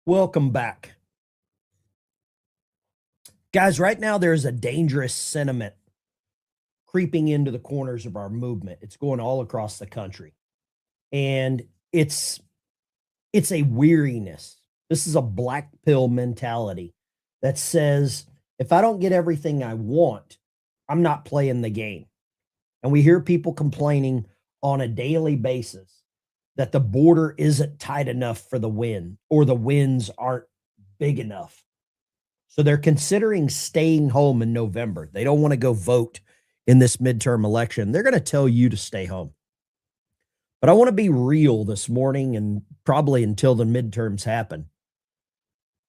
Welcome back. Guys, right now there's a dangerous sentiment creeping into the corners of our movement. It's going all across the country. And it's a weariness. This is a black pill mentality that says if I don't get everything I want, I'm not playing the game. And we hear people complaining on a daily basis that the border isn't tight enough for the win or the wins aren't big enough. So they're considering staying home in November. They don't want to go vote in this midterm election. They're going to tell you to stay home. But I want to be real this morning and probably until the midterms happen.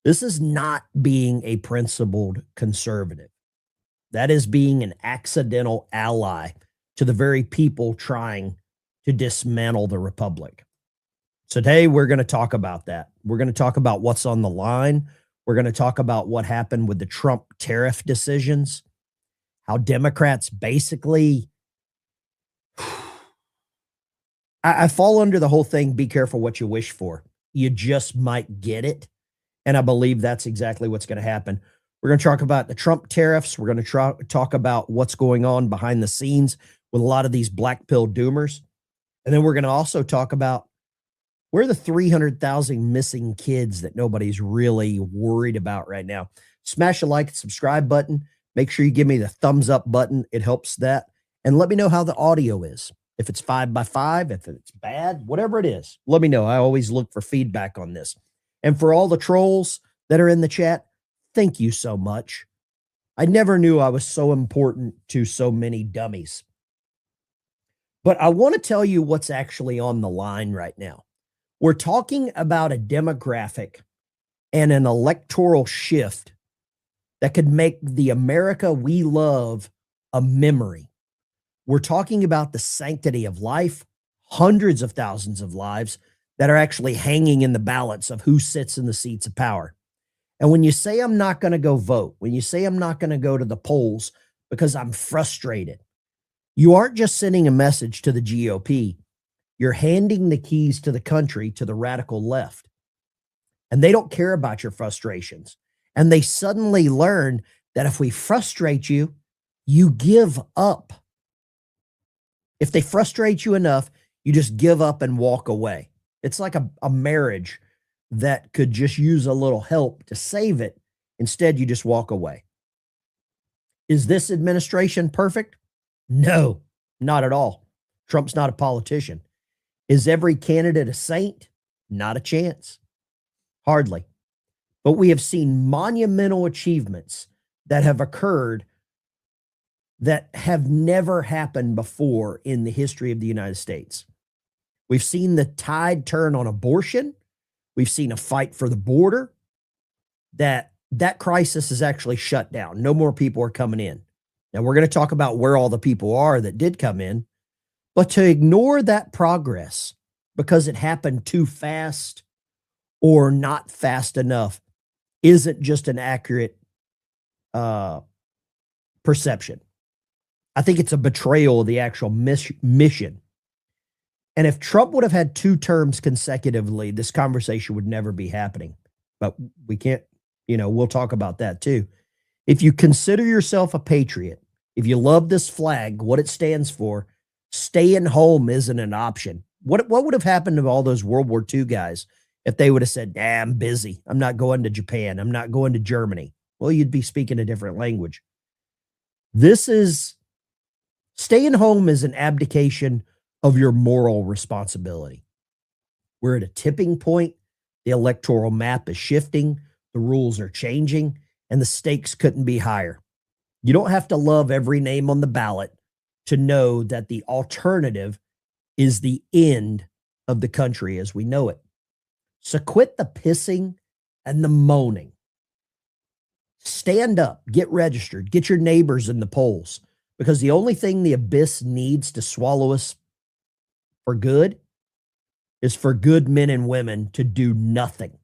This is not being a principled conservative. That is being an accidental ally to the very people trying to dismantle the republic. So today we're going to talk about that. We're going to talk about what's on the line. We're going to talk about what happened with the Trump tariff decisions, how Democrats basically, I fall under the whole thing, be careful what you wish for. You just might get it. And I believe that's exactly what's going to happen. We're going to talk about the Trump tariffs. We're going to talk about what's going on behind the scenes with a lot of these black pill doomers. And then we're going to also talk about where are the 300,000 missing kids that nobody's really worried about right now. Smash a like and subscribe button. Make sure you give me the thumbs up button. It helps that. And let me know how the audio is. If it's 5x5, if it's bad, whatever it is, let me know. I always look for feedback on this. And for all the trolls that are in the chat, thank you so much. I never knew I was so important to so many dummies. But I want to tell you what's actually on the line right now. We're talking about a demographic and an electoral shift that could make the America we love a memory. We're talking about the sanctity of life, hundreds of thousands of lives that are actually hanging in the balance of who sits in the seats of power. And when you say I'm not going to go vote, when you say I'm not going to go to the polls because I'm frustrated, you aren't just sending a message to the GOP. You're handing the keys to the country to the radical left. And they don't care about your frustrations. And they suddenly learn that if we frustrate you, you give up. If they frustrate you enough, you just give up and walk away. It's like a marriage that could just use a little help to save it. Instead, you just walk away. Is this administration perfect? No, not at all. Trump's not a politician. Is every candidate a saint? Not a chance. Hardly. But we have seen monumental achievements that have occurred that have never happened before in the history of the United States. We've seen the tide turn on abortion. We've seen a fight for the border. That crisis is actually shut down. No more people are coming in. Now, we're going to talk about where all the people are that did come in. But to ignore that progress because it happened too fast or not fast enough isn't just an accurate perception. I think it's a betrayal of the actual mission. And if Trump would have had 2 terms consecutively, this conversation would never be happening. But we can't, we'll talk about that too. If you consider yourself a patriot, if you love this flag, what it stands for, staying home isn't an option. What would have happened to all those World War II guys if they would have said, I'm busy. I'm not going to Japan. I'm not going to Germany. Well, you'd be speaking a different language. Staying home is an abdication of your moral responsibility. We're at a tipping point. The electoral map is shifting. The rules are changing, and the stakes couldn't be higher. You don't have to love every name on the ballot to know that the alternative is the end of the country as we know it. So quit the pissing and the moaning. Stand up, get registered, get your neighbors in the polls, because the only thing the abyss needs to swallow us for good is for good men and women to do nothing.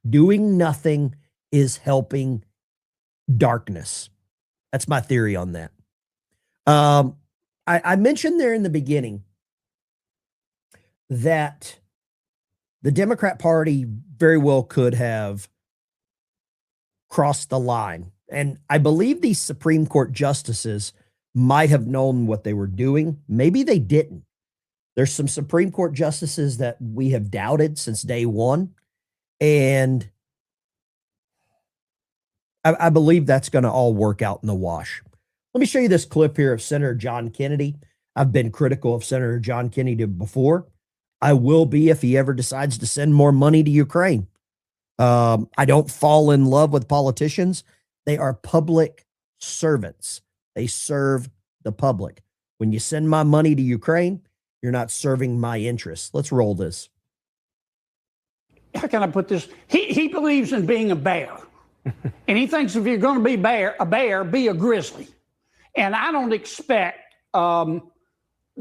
Doing nothing is helping darkness. That's my theory on that. I mentioned there in the beginning that The Democrat Party very well could have crossed the line. And I believe these Supreme Court justices might have known what they were doing. Maybe they didn't. There's some Supreme Court justices that we have doubted since day one. And I believe that's going to all work out in the wash. Let me show you this clip here of Senator John Kennedy. I've been critical of Senator John Kennedy before. I will be if he ever decides to send more money to Ukraine. I don't fall in love with politicians. They are public servants. They serve the public. When you send my money to Ukraine, you're not serving my interests. Let's roll this. How can I put this? He believes in being a bear. And he thinks if you're going to be a bear, be a grizzly. And I don't expect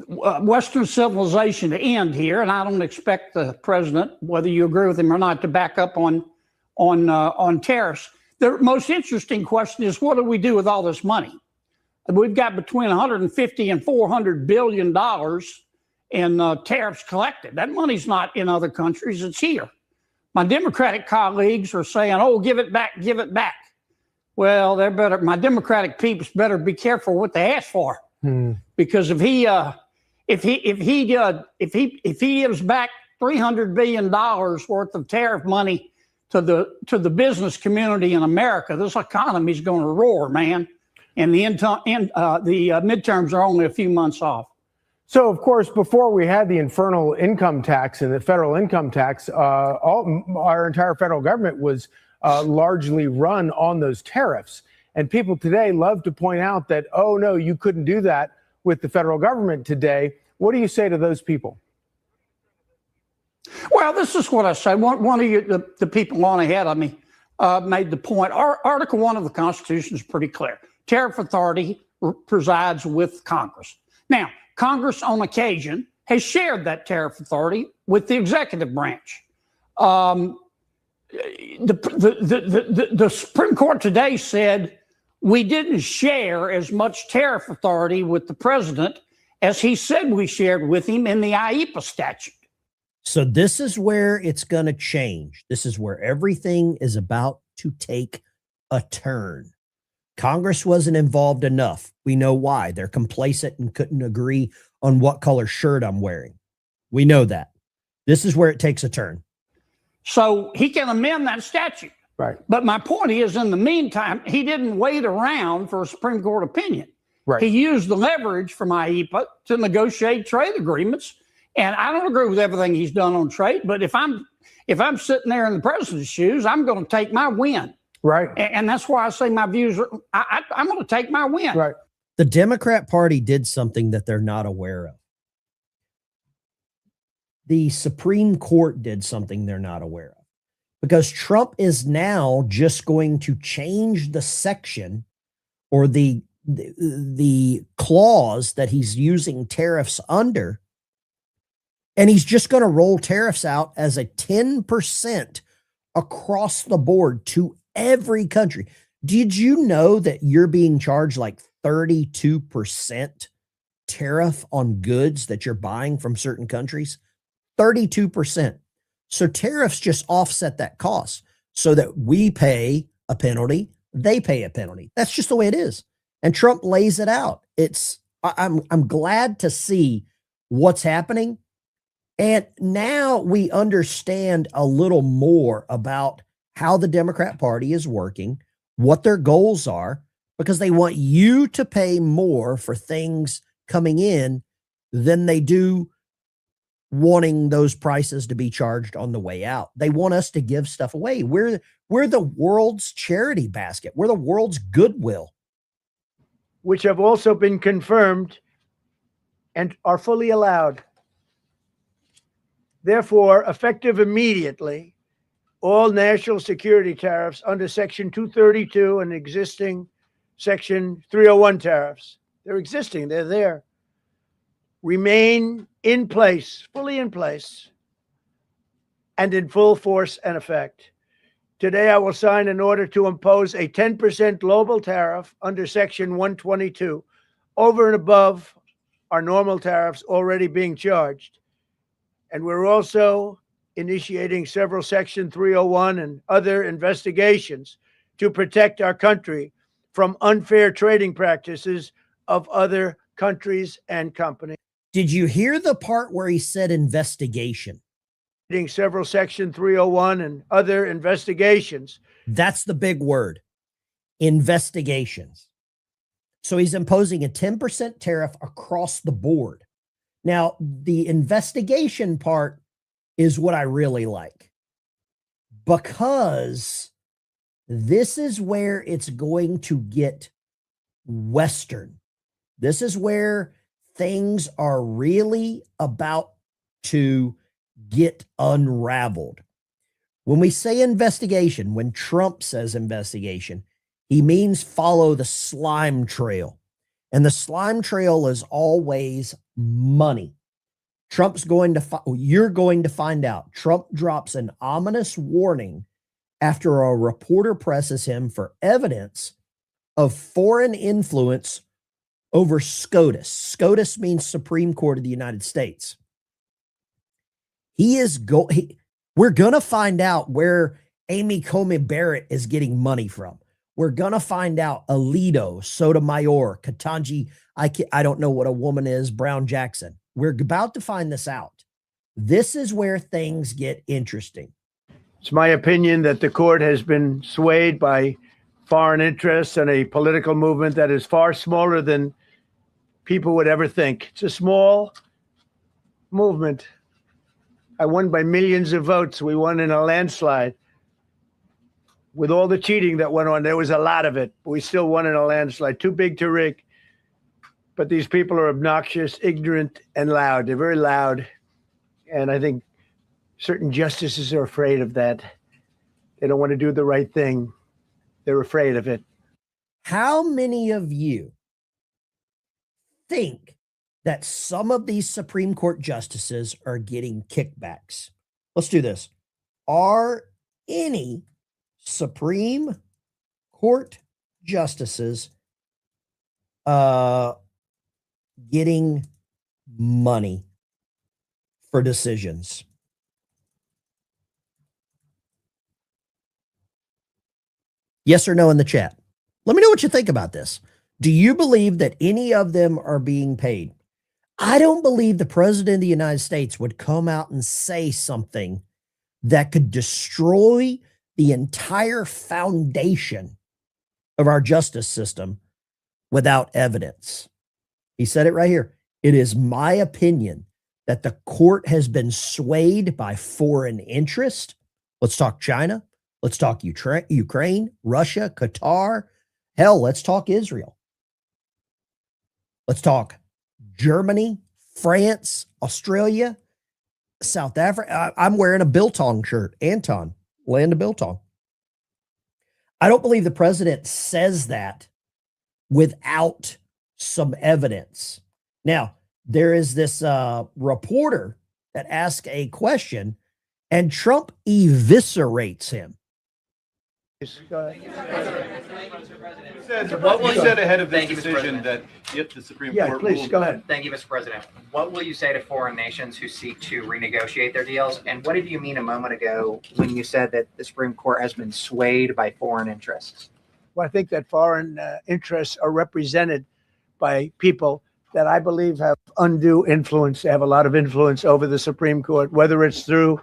Western civilization to end here, and I don't expect the president, whether you agree with him or not, to back up on tariffs. The most interesting question is, what do we do with all this money? We've got between 150 and 400 billion dollars in tariffs collected. That money's not in other countries; it's here. My Democratic colleagues are saying, "Oh, give it back, give it back." Well, they're better. My Democratic peeps better be careful what they ask for, because if he gives back $300 billion worth of tariff money to the business community in America, this economy is going to roar, man. And the midterms are only a few months off. So, of course, before we had the infernal income tax and the federal income tax, our entire federal government was largely run on those tariffs. And people today love to point out that, oh, no, you couldn't do that with the federal government today. What do you say to those people? Well, this is what I say. One of you, the people on ahead of me made the point. Article 1 of the Constitution is pretty clear. Tariff authority presides with Congress. Now, Congress, on occasion, has shared that tariff authority with the executive branch. The Supreme Court today said we didn't share as much tariff authority with the president as he said we shared with him in the IEPA statute. So this is where it's going to change. This is where everything is about to take a turn. Congress wasn't involved enough. We know why. They're complacent and couldn't agree on what color shirt I'm wearing. We know that. This is where it takes a turn. So he can amend that statute. Right. But my point is, in the meantime, he didn't wait around for a Supreme Court opinion. Right. He used the leverage from IEPA to negotiate trade agreements. And I don't agree with everything he's done on trade, but if I'm sitting there in the president's shoes, I'm going to take my win. Right. And that's why I say my views are, I'm going to take my win. Right. The Democrat Party did something that they're not aware of. The Supreme Court did something they're not aware of, because Trump is now just going to change the section or the clause that he's using tariffs under. And he's just going to roll tariffs out as a 10% across the board to every country. Did you know that you're being charged like 32% tariff on goods that you're buying from certain countries? 32%. So tariffs just offset that cost so that we pay a penalty, they pay a penalty. That's just the way it is. And Trump lays it out. I'm glad to see what's happening. And now we understand a little more about how the Democrat Party is working, what their goals are, because they want you to pay more for things coming in than they do wanting those prices to be charged on the way out. They want us to give stuff away. We're the world's charity basket. We're the world's goodwill. Which have also been confirmed and are fully allowed. Therefore, effective immediately, all national security tariffs under Section 232 and existing Section 301 tariffs, they're existing, they're there, remain in place, fully in place, and in full force and effect. Today, I will sign an order to impose a 10% global tariff under Section 122 over and above our normal tariffs already being charged. And we're also initiating several Section 301 and other investigations to protect our country from unfair trading practices of other countries and companies. Did you hear the part where he said investigation? Several Section 301 and other investigations. That's the big word, investigations. So he's imposing a 10% tariff across the board. Now, the investigation part is what I really like, because this is where it's going to get Western. This is where things are really about to get unraveled. When we say investigation, when Trump says investigation, he means follow the slime trail. And the slime trail is always money. You're going to find out. Trump drops an ominous warning after a reporter presses him for evidence of foreign influence over SCOTUS. SCOTUS means Supreme Court of the United States. We're going to find out where Amy Coney Barrett is getting money from. We're going to find out Alito, Sotomayor, Ketanji, I don't know what a woman is, Brown Jackson. We're about to find this out. This is where things get interesting. It's my opinion that the court has been swayed by foreign interests and a political movement that is far smaller than people would ever think. It's a small movement. I won by millions of votes. We won in a landslide. With all the cheating that went on, there was a lot of it. But we still won in a landslide. Too big to rig. But these people are obnoxious, ignorant, and loud. They're very loud. And I think certain justices are afraid of that. They don't want to do the right thing. They're afraid of it. How many of you think that some of these Supreme Court justices are getting kickbacks? Let's do this. Are any Supreme Court justices getting money for decisions? Yes or no in the chat. Let me know what you think about this. Do you believe that any of them are being paid? I don't believe the president of the United States would come out and say something that could destroy the entire foundation of our justice system without evidence. He said it right here. It is my opinion that the court has been swayed by foreign interest. Let's talk China. Let's talk Ukraine, Russia, Qatar. Hell, let's talk Israel. Let's talk Germany, France, Australia, South Africa. I'm wearing a Biltong shirt. Anton, land of Biltong. I don't believe the president says that without some evidence. Now, there is this reporter that asks a question, and Trump eviscerates him. What will you say ahead of this decision that if the Supreme Court please, rules? go ahead. Thank you, Mr. President. What will you say to foreign nations who seek to renegotiate their deals? And what did you mean a moment ago when you said that the Supreme Court has been swayed by foreign interests? Well, I think that foreign interests are represented by people that I believe have undue influence. They have a lot of influence over the Supreme Court, whether it's through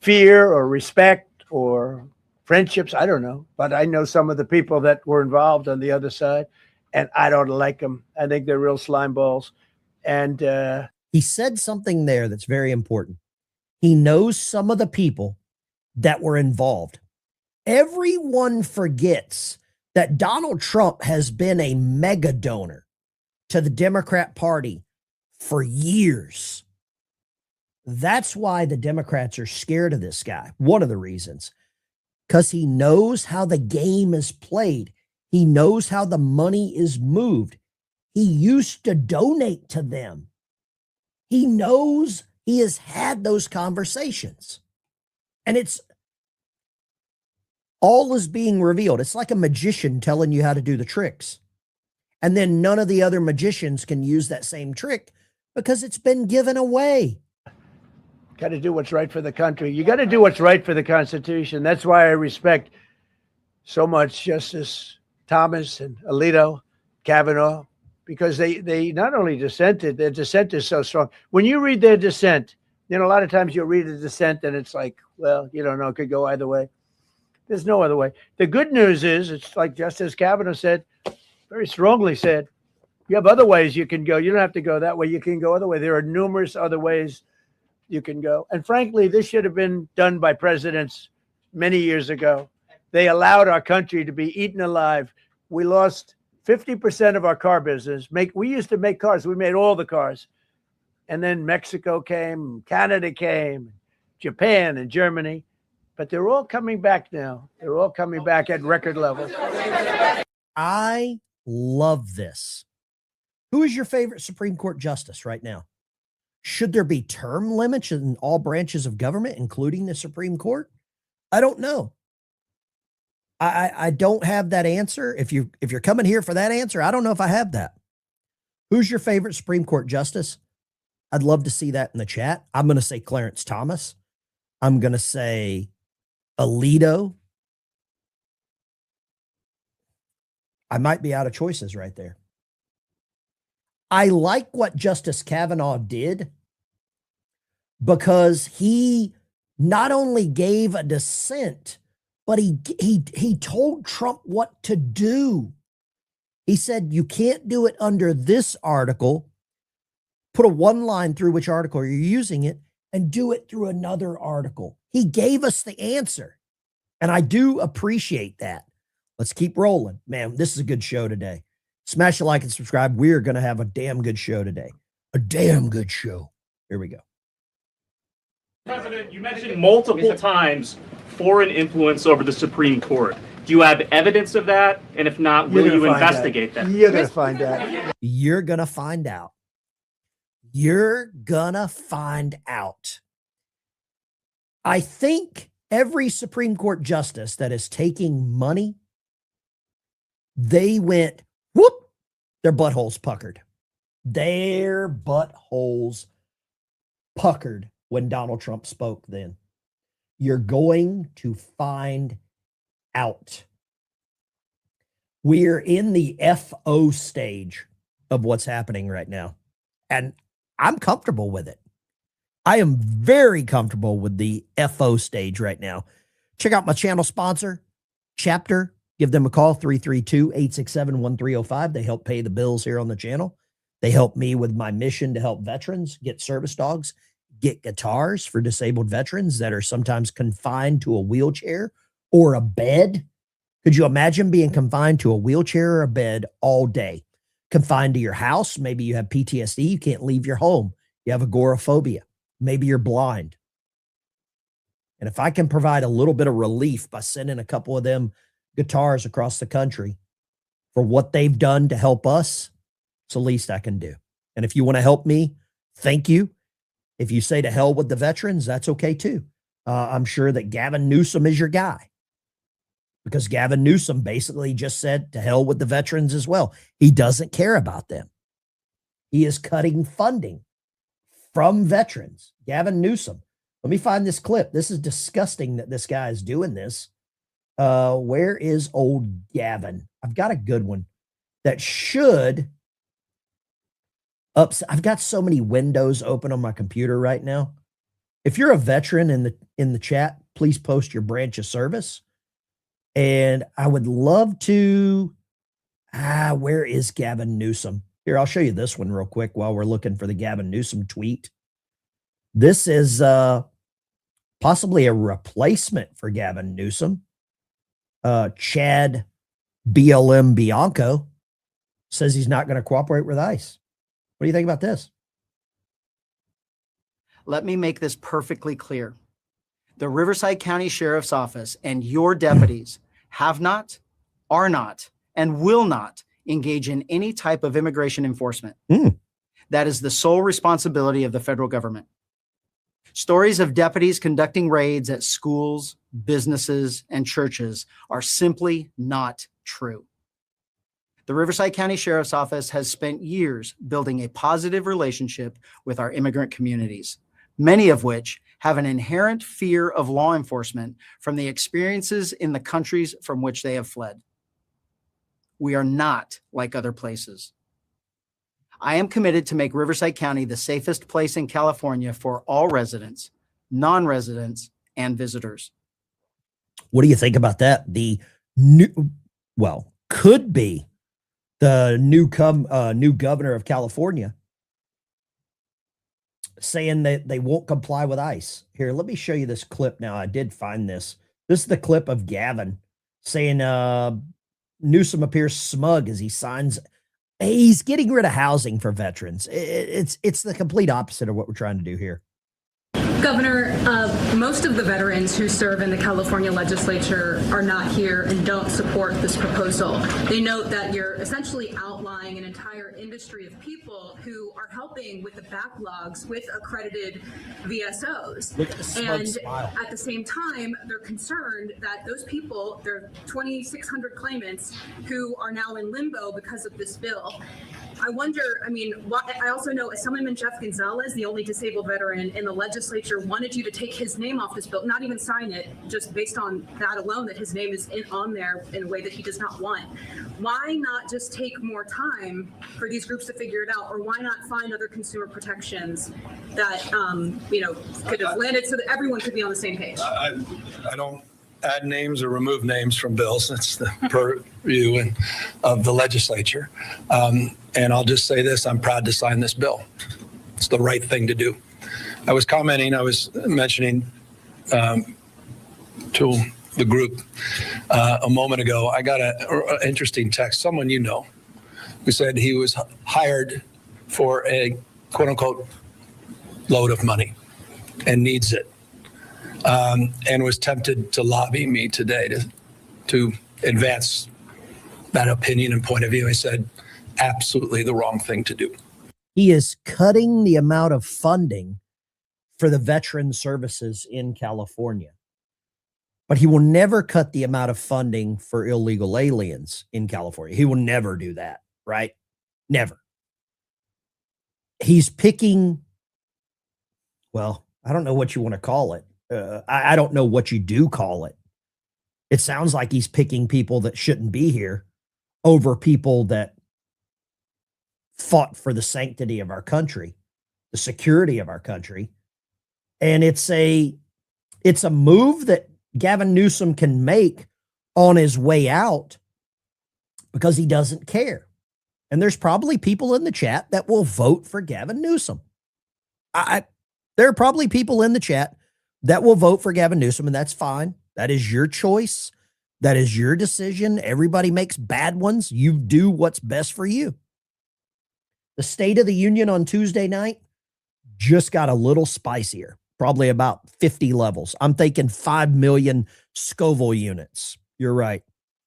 fear or respect or friendships, I don't know. But I know some of the people that were involved on the other side, and I don't like them. I think they're real slime balls. And he said something there that's very important. He knows some of the people that were involved. Everyone forgets that Donald Trump has been a mega donor to the Democrat Party for years. That's why the Democrats are scared of this guy. One of the reasons, because he knows how the game is played. He knows how the money is moved. He used to donate to them. He knows, he has had those conversations. And it's all is being revealed. It's like a magician telling you how to do the tricks. And then none of the other magicians can use that same trick because it's been given away. Got to do what's right for the country. You got to do what's right for the Constitution. That's why I respect so much Justice Thomas and Alito, Kavanaugh, because they not only dissented, their dissent is so strong. When you read their dissent, a lot of times you'll read a dissent and it's like, well, you don't know, it could go either way. There's no other way. The good news is, it's like Justice Kavanaugh said, very strongly said, you have other ways you can go. You don't have to go that way. You can go other way. There are numerous other ways you can go. And frankly, this should have been done by presidents many years ago. They allowed our country to be eaten alive. We lost 50% of our car business. We used to make cars. We made all the cars. And then Mexico came, Canada came, Japan and Germany. But they're all coming back now. They're all coming back at record levels. I love this. Who is your favorite Supreme Court justice right now? Should there be term limits in all branches of government, including the Supreme Court? I don't know. I don't have that answer. If you're coming here for that answer, I don't know if I have that. Who's your favorite Supreme Court justice? I'd love to see that in the chat. I'm going to say Clarence Thomas. I'm going to say Alito. I might be out of choices right there. I like what Justice Kavanaugh did because he not only gave a dissent, but he told Trump what to do. He said, you can't do it under this article. Put a one line through which article you're using it and do it through another article. He gave us the answer. And I do appreciate that. Let's keep rolling. Man, this is a good show today. Smash the like and subscribe. We're going to have a damn good show today. A damn good show. Here we go. President, you mentioned multiple times foreign influence over the Supreme Court. Do you have evidence of that? And if not, will you investigate that? You're going to find out. You're going to find out. You're going to find out. I think every Supreme Court justice that is taking money, they went, whoop, their buttholes puckered. Their buttholes puckered when Donald Trump spoke then. You're going to find out. We're in the FO stage of what's happening right now. And I'm comfortable with it. I am very comfortable with the FO stage right now. Check out my channel sponsor, Chapter. Give them a call, 332-867-1305. They help pay the bills here on the channel. They help me with my mission to help veterans get service dogs, get guitars for disabled veterans that are sometimes confined to a wheelchair or a bed. Could you imagine being confined to a wheelchair or a bed all day? Confined to your house. Maybe you have PTSD. You can't leave your home. You have agoraphobia. Maybe you're blind. And if I can provide a little bit of relief by sending a couple of them guitars across the country for what they've done to help us, it's the least I can do. And if you want to help me, thank you. If you say to hell with the veterans, that's okay too. I'm sure that Gavin Newsom is your guy, because Gavin Newsom basically just said to hell with the veterans as well. He doesn't care about them. He is cutting funding from veterans. Gavin Newsom. Let me find this clip. This is disgusting that this guy is doing this. Where is old Gavin? I've got a good one that should I've got so many windows open on my computer right now. If you're a veteran in the chat, please post your branch of service. And I would love to, where is Gavin Newsom? Here, I'll show you this one real quick while we're looking for the Gavin Newsom tweet. This is possibly a replacement for Gavin Newsom. Chad BLM Bianco says he's not going to cooperate with ICE. What do you think about this? Let me make this perfectly clear. The Riverside County Sheriff's Office and your deputies have not, are not, and will not engage in any type of immigration enforcement. That is the sole responsibility of the federal government. Stories of deputies conducting raids at schools, businesses, and churches are simply not true. The Riverside County Sheriff's Office has spent years building a positive relationship with our immigrant communities, many of which have an inherent fear of law enforcement from the experiences in the countries from which they have fled. We are not like other places. I am committed to make Riverside County the safest place in California for all residents, non-residents, and visitors. What do you think about that? The new, well, could be the new governor of California saying that they won't comply with ICE. Here, let me show you this clip now. I did find this. This is the clip of Gavin saying Newsom appears smug as he signs. He's getting rid of housing for veterans. It's the complete opposite of what we're trying to do here. Governor, most of the veterans who serve in the California legislature are not here and don't support this proposal. They note that you're essentially outlining an entire industry of people who are helping with the backlogs with accredited VSOs. And at the same time, they're concerned that those people, there are 2,600 claimants who are now in limbo because of this bill. I wonder, I mean, I also know Assemblyman Jeff Gonzalez, the only disabled veteran in the legislature, wanted you to take his name off this bill, not even sign it, just based on that alone, that his name is on there in a way that he does not want. Why not just take more time for these groups to figure it out, or why not find other consumer protections that, could have landed so that everyone could be on the same page? I don't add names or remove names from bills. That's the purview of the legislature. And I'll just say this, I'm proud to sign this bill. It's the right thing to do. I was mentioning to the group a moment ago, I got an interesting text, someone you know, who said he was hired for a quote unquote load of money and needs it. And was tempted to lobby me today to advance that opinion and point of view. I said, absolutely the wrong thing to do. He is cutting the amount of funding for the veteran services in California, but he will never cut the amount of funding for illegal aliens in California. He will never do that, right? Never. He's picking, well, I don't know what you want to call it. I don't know what you do call it. It sounds like he's picking people that shouldn't be here over people that fought for the sanctity of our country, the security of our country. And it's a move that Gavin Newsom can make on his way out because he doesn't care. And there's probably people in the chat that will vote for Gavin Newsom. There are probably people in the chat that will vote for Gavin Newsom, and that's fine. That is your choice. That is your decision. Everybody makes bad ones. You do what's best for you. The State of the Union on Tuesday night just got a little spicier, probably about 50 levels. I'm thinking 5 million Scoville units. You're right.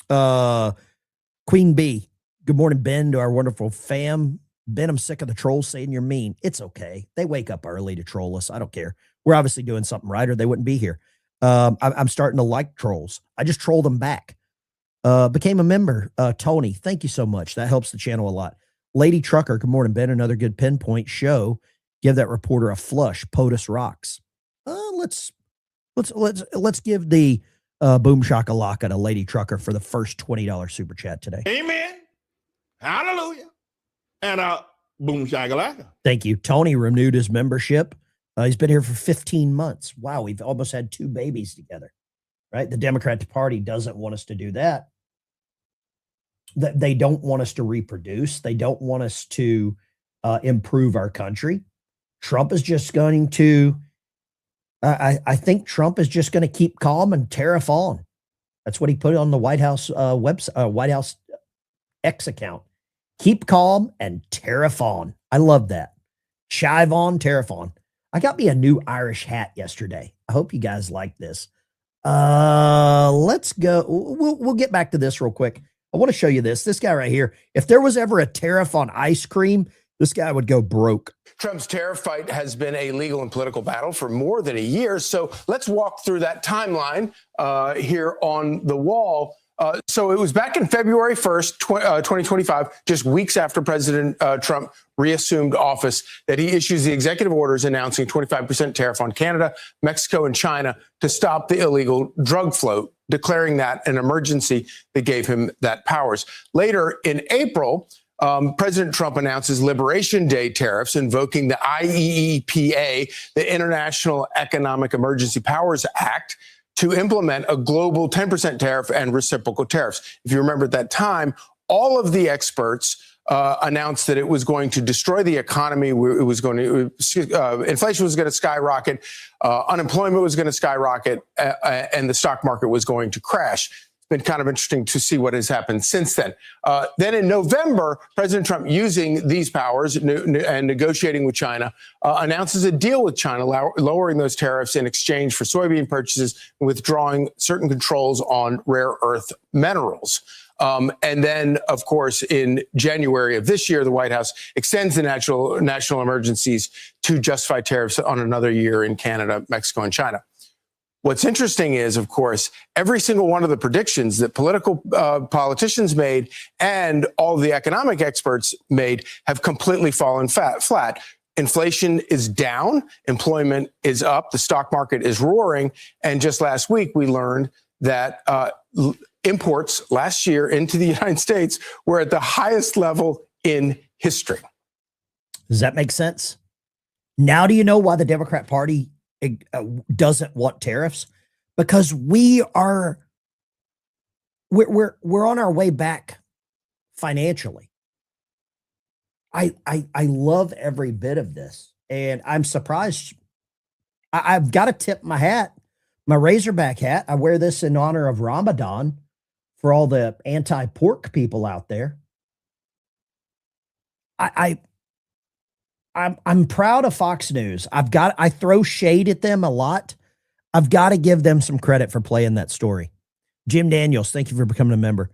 Queen B, good morning, Ben, to our wonderful fam. Ben, I'm sick of the trolls saying you're mean. It's okay. They wake up early to troll us. I don't care. We're obviously doing something right or they wouldn't be here. I'm starting to like trolls. I just troll them back. Became a member. Tony, thank you so much. That helps the channel a lot. Lady Trucker, good morning, Ben. Another good pinpoint show. Give that reporter a flush. POTUS rocks. Let's give the boom shakalaka to Lady Trucker for the first $20 super chat today. Amen. Hallelujah. And boom shakalaka. Thank you. Tony renewed his membership. He's been here for 15 months. Wow, we've almost had 2 babies together, right? The Democrat Party doesn't want us to do that. They don't want us to reproduce. They don't want us to improve our country. Trump is just going to, I think Trump is just going to keep calm and tariff on. That's what he put on the White House website, White House X account. Keep calm and tariff on. I love that. Chive on, tariff on. I got me a new Irish hat yesterday. I hope you guys like this. Let's go. We'll get back to this real quick. I want to show you this. This guy right here. If there was ever a tariff on ice cream, this guy would go broke. Trump's tariff fight has been a legal and political battle for more than a year. So let's walk through that timeline here on the wall. So it was back in February 1st, 2025, just weeks after President Trump reassumed office, that he issues the executive orders announcing 25% tariff on Canada, Mexico, and China to stop the illegal drug flow, declaring that an emergency that gave him that powers. Later in April, President Trump announces Liberation Day tariffs, invoking the IEEPA, the International Economic Emergency Powers Act, to implement a global 10% tariff and reciprocal tariffs. If you remember at that time, all of the experts announced that it was going to destroy the economy. It was going to, inflation was going to skyrocket, unemployment was going to skyrocket, and the stock market was going to crash. It's been kind of interesting to see what has happened since then. Then in November, President Trump, using these powers and negotiating with China, announces a deal with China, lowering those tariffs in exchange for soybean purchases and withdrawing certain controls on rare earth minerals. And then, of course, in January of this year, the White House extends the national emergencies to justify tariffs on another year in Canada, Mexico, and China. What's interesting is, of course, every single one of the predictions that politicians made and all the economic experts made have completely fallen flat. Inflation is down, employment is up, the stock market is roaring, and just last week we learned that imports last year into the United States were at the highest level in history. Does that make sense? Now do you know why the Democrat Party doesn't want tariffs? Because we're on our way back financially. I love every bit of this, and I'm surprised. I've got to tip my hat, my Razorback hat. I wear this in honor of Ramadan for all the anti-pork people out there. I'm proud of Fox News. I throw shade at them a lot. I've got to give them some credit for playing that story. Jim Daniels, thank you for becoming a member.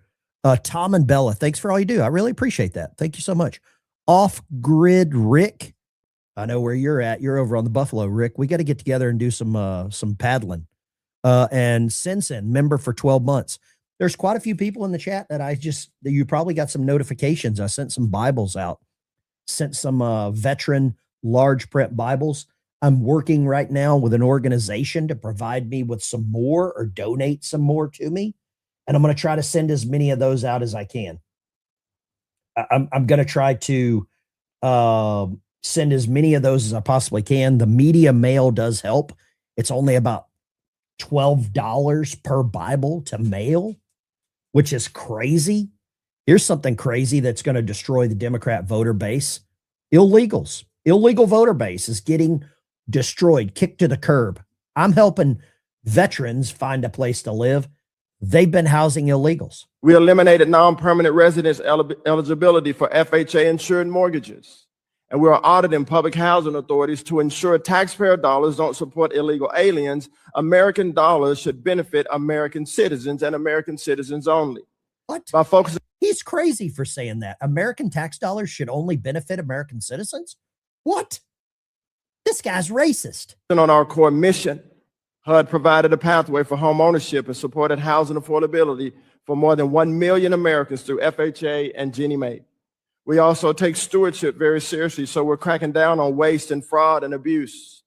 Tom and Bella, thanks for all you do. I really appreciate that. Thank you so much. Off Grid Rick, I know where you're at. You're over on the Buffalo, Rick. We got to get together and do some paddling. And Sensen, member for 12 months. There's quite a few people in the chat that you probably got some notifications. I sent some Bibles out, sent some veteran large print Bibles. I'm working right now with an organization to provide me with some more or donate some more to me. And I'm going to try to send as many of those out as I can. I'm going to try to send as many of those as I possibly can. The media mail does help. It's only about $12 per Bible to mail, which is crazy. Here's something crazy that's going to destroy the Democrat voter base. Illegals. Illegal voter base is getting destroyed, kicked to the curb. I'm helping veterans find a place to live. They've been housing illegals. We eliminated non-permanent residence eligibility for FHA insured mortgages. And we are auditing public housing authorities to ensure taxpayer dollars don't support illegal aliens. American dollars should benefit American citizens and American citizens only. What? By focusing, he's crazy for saying that. American tax dollars should only benefit American citizens? What? This guy's racist. On our core mission, HUD provided a pathway for home ownership and supported housing affordability for more than 1 million Americans through FHA and Ginnie Mae. We also take stewardship very seriously, so we're cracking down on waste and fraud and abuse.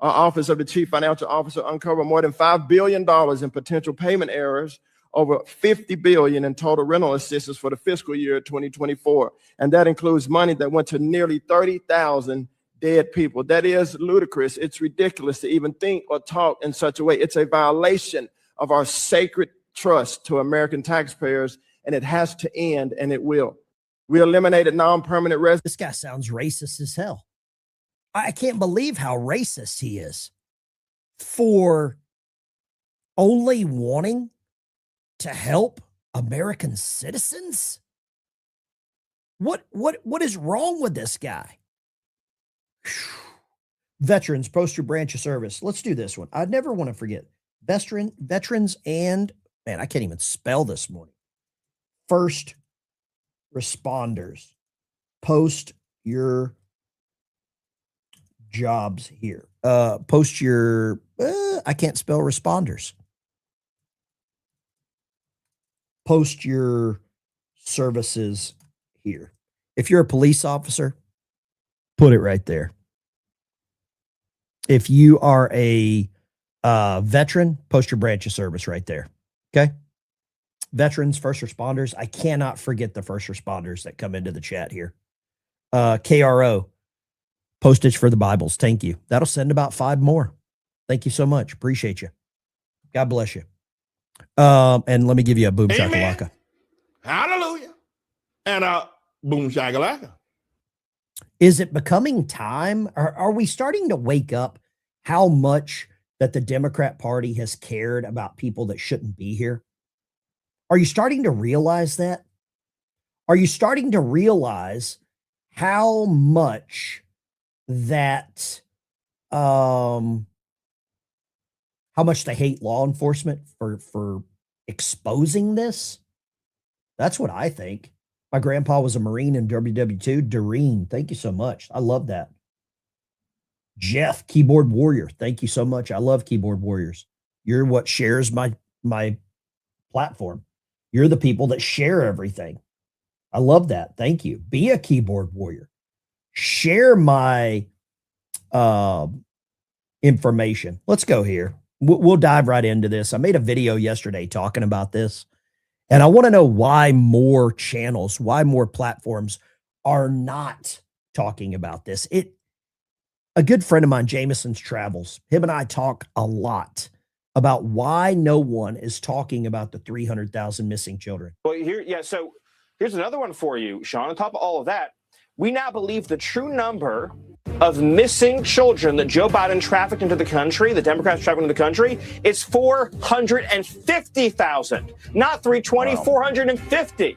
Our Office of the Chief Financial Officer uncovered more than $5 billion in potential payment errors, over $50 billion in total rental assistance for the fiscal year 2024. And that includes money that went to nearly 30,000 dead people. That is ludicrous. It's ridiculous to even think or talk in such a way. It's a violation of our sacred trust to American taxpayers, and it has to end, and it will. We eliminated non-permanent residents. This guy sounds racist as hell. I can't believe how racist he is for only wanting to help American citizens. What is wrong with this guy? Veterans, post your branch of service. Let's do this one. I never want to forget. Veterans and, man, I can't even spell this morning. First responders. Post your jobs here. Post your, I can't spell responders. post your services here. If you're a police officer, put it right there. If you are a veteran, post your branch of service right there. Okay. Veterans, first responders. I cannot forget the first responders that come into the chat here. KRO, postage for the Bibles. Thank you. That'll send about 5 more. Thank you so much. Appreciate you. God bless you. And let me give you a boom Amen. shakalaka. Hallelujah. And boom shakalaka. Is it becoming time? Are we starting to wake up how much that the Democrat Party has cared about people that shouldn't be here? Are you starting to realize that? Are you starting to realize how much that, how much they hate law enforcement for exposing this? That's what I think. My grandpa was a Marine in WW2. Doreen, thank you so much. I love that. Jeff, keyboard warrior, thank you so much. I love keyboard warriors. You're what shares my platform. You're the people that share everything. I love that. Thank you. Be a keyboard warrior. Share my information. Let's go here. We'll dive right into this. I made a video yesterday talking about this, and I want to know why more channels, why more platforms are not talking about this. A good friend of mine, Jameson's Travels, him and I talk a lot about why no one is talking about the 300,000 missing children. Well, so here's another one for you, Sean. On top of all of that, we now believe the true number of missing children that Joe Biden trafficked into the country, the Democrats trafficked into the country, is 450,000, not 320, wow. 450.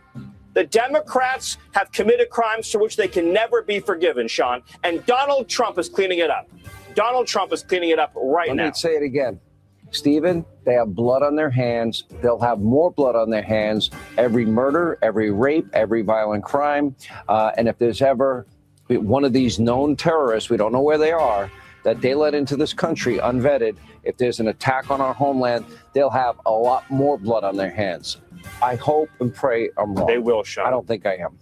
The Democrats have committed crimes for which they can never be forgiven, Sean, and Donald Trump is cleaning it up. Donald Trump is cleaning it up right now. Let me say it again. Stephen, they have blood on their hands. They'll have more blood on their hands. Every murder, every rape, every violent crime. And if there's ever one of these known terrorists, we don't know where they are, that they let into this country unvetted, if there's an attack on our homeland, they'll have a lot more blood on their hands. I hope and pray I'm wrong. They will, Sean. I don't think I am.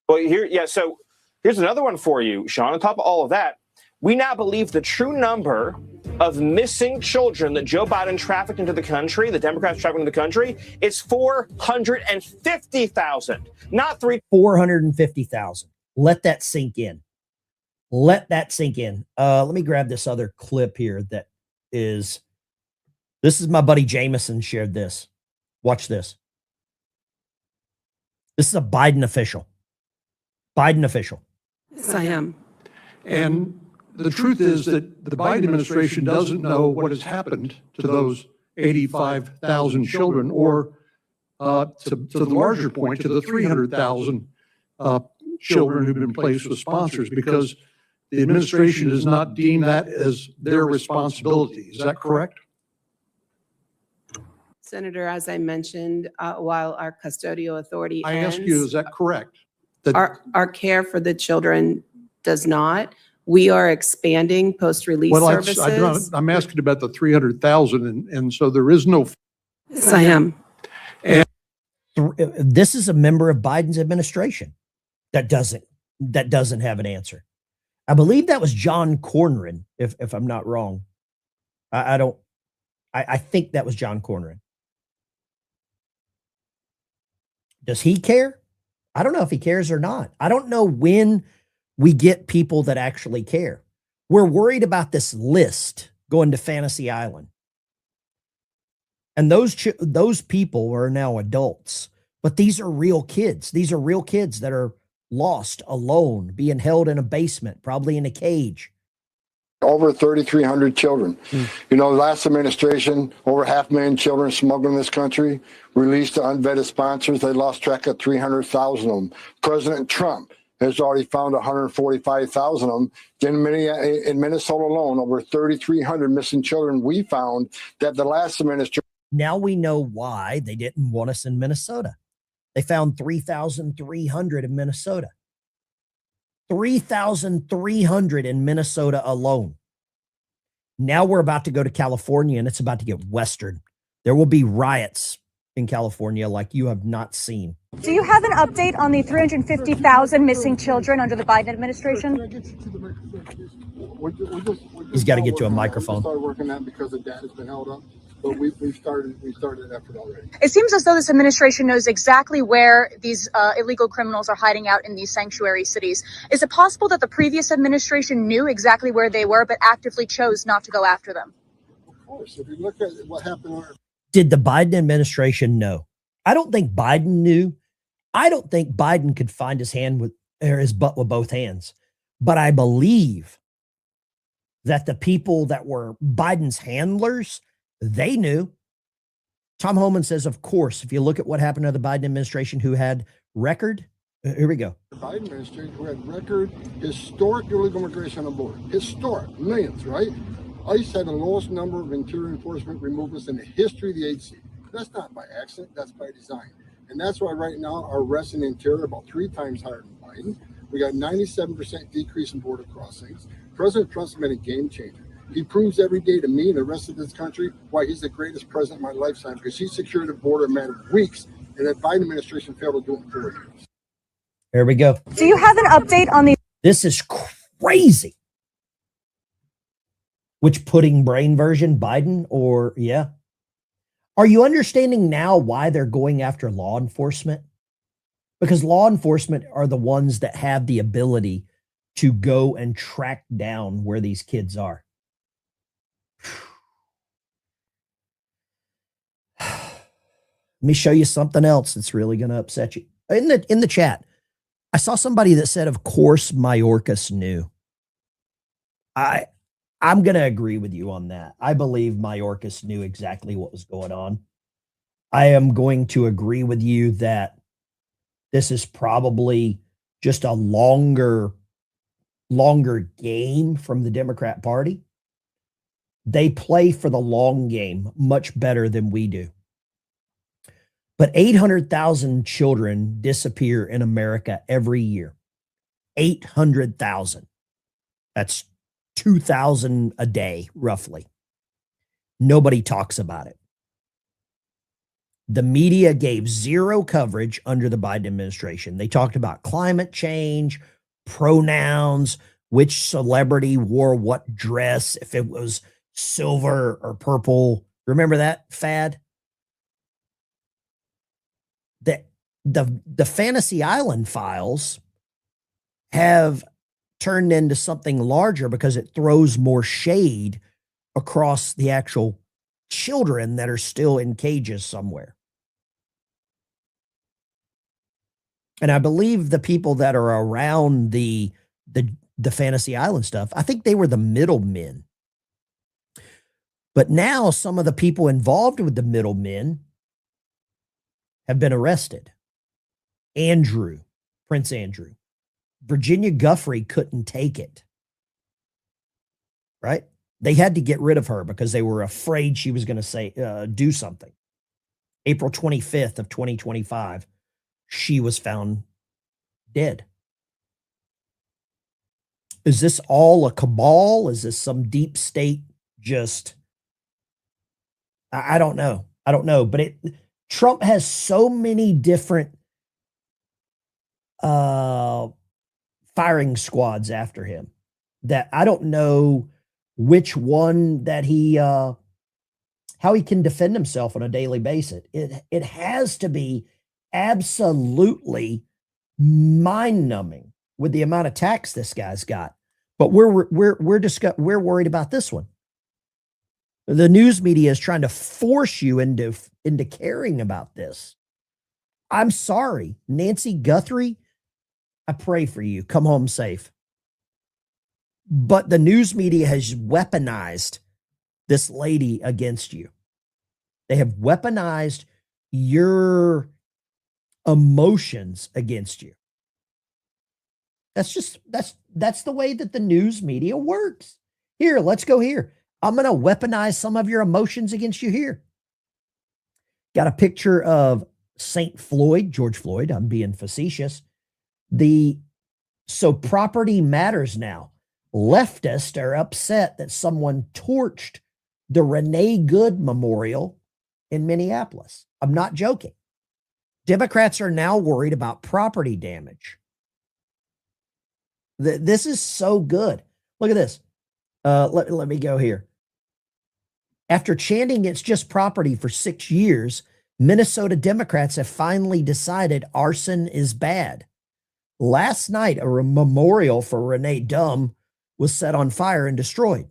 Well, so here's another one for you, Sean. On top of all of that, we now believe the true number of missing children that Joe Biden trafficked into the country, the Democrats trafficked into the country, is 450,000, not 450,000. Let that sink in. Let that sink in. Let me grab this other clip here that is, this is my buddy Jameson shared this. Watch this. This is a Biden official. Biden official. Yes, I am. And the truth is that the Biden administration doesn't know what has happened to those 85,000 children, or to the larger point, to the 300,000 children who've been placed with sponsors, because the administration does not deem that as their responsibility. Is that correct? Senator, as I mentioned, while our custodial authority I ends, ask you, is that correct? That our care for the children does not. We are expanding post-release services. I'm asking about the 300,000, and so there is no. Yes, I am. And this is a member of Biden's administration that doesn't have an answer. I believe that was John Cornyn, if I'm not wrong. I think that was John Cornyn. Does he care? I don't know if he cares or not. I don't know when we get people that actually care. We're worried about this list going to Fantasy Island. And those people are now adults, but these are real kids. These are real kids that are lost, alone, being held in a basement, probably in a cage. Over 3,300 children. You know, last administration, over 500,000 children smuggled in this country, released to unvetted sponsors. They lost track of 300,000 of them. President Trump has already found 145,000 of them. In Minnesota alone, over 3,300 missing children we found that the last administration. Now we know why they didn't want us in Minnesota. They found 3,300 in Minnesota. 3,300 in Minnesota alone. Now we're about to go to California, and it's about to get Western. There will be riots in California like you have not seen. Do you have an update on the 350,000 missing children under the Biden administration? He's got to get to a microphone. We started working on that because the data's been held up, but we started an effort already. It seems as though this administration knows exactly where these illegal criminals are hiding out in these sanctuary cities. Is it possible that the previous administration knew exactly where they were, but actively chose not to go after them? Of course, if you look at what happened. Did the Biden administration know? I don't think Biden knew. I don't think Biden could find his butt with both hands. But I believe that the people that were Biden's handlers, they knew. Tom Homan says, of course, if you look at what happened to the Biden administration who had record, here we go. The Biden administration who had record historic illegal immigration on board. Historic, millions, right? ICE had the lowest number of interior enforcement removals in the history of the agency. That's not by accident, that's by design. And that's why right now our arrests in the interior are about 3 times higher than Biden. We got 97% decrease in border crossings. President Trump's been a game changer. He proves every day to me and the rest of this country why he's the greatest president of my lifetime, because he secured the border in a matter of weeks, and the Biden administration failed to do it in 4 years. There we go. Do you have an update on the... This is crazy. Which pudding brain version, Biden or, yeah? Are you understanding now why they're going after law enforcement? Because law enforcement are the ones that have the ability to go and track down where these kids are. Let me show you something else that's really going to upset you. In the chat, I saw somebody that said, of course, Mayorkas knew. I'm going to agree with you on that. I believe Mayorkas knew exactly what was going on. I am going to agree with you that this is probably just a longer game from the Democrat Party. They play for the long game much better than we do. But 800,000 children disappear in America every year. 800,000. That's 2,000 a day, roughly. Nobody talks about it. The media gave zero coverage under the Biden administration. They talked about climate change, pronouns, which celebrity wore what dress, if it was silver or purple. Remember that fad? The Fantasy Island files have turned into something larger because it throws more shade across the actual children that are still in cages somewhere. And I believe the people that are around the Fantasy Island stuff, I think they were the middlemen. But now some of the people involved with the middlemen have been arrested. Prince Andrew. Virginia Giuffre couldn't take it. Right? They had to get rid of her because they were afraid she was going to do something. April 25th of 2025, she was found dead. Is this all a cabal? Is this some deep state just... I don't know. I don't know. But Trump has so many different firing squads after him that I don't know which one that how he can defend himself on a daily basis. It has to be absolutely mind-numbing with the amount of tax this guy's got. But we're worried about this one. The news media is trying to force you into caring about this. I'm sorry, Nancy Guthrie, I pray for you. Come home safe. But the news media has weaponized this lady against you. They have weaponized your emotions against you. That's the way that the news media works. Here, let's go here. I'm going to weaponize some of your emotions against you here. Got a picture of St. Floyd, George Floyd. I'm being facetious. So property matters now. Leftists are upset that someone torched the Renee Good Memorial in Minneapolis. I'm not joking. Democrats are now worried about property damage. This is so good. Look at this. Let me go here. After chanting it's just property for 6 years, Minnesota Democrats have finally decided arson is bad. Last night, a memorial for Renee Dumb was set on fire and destroyed.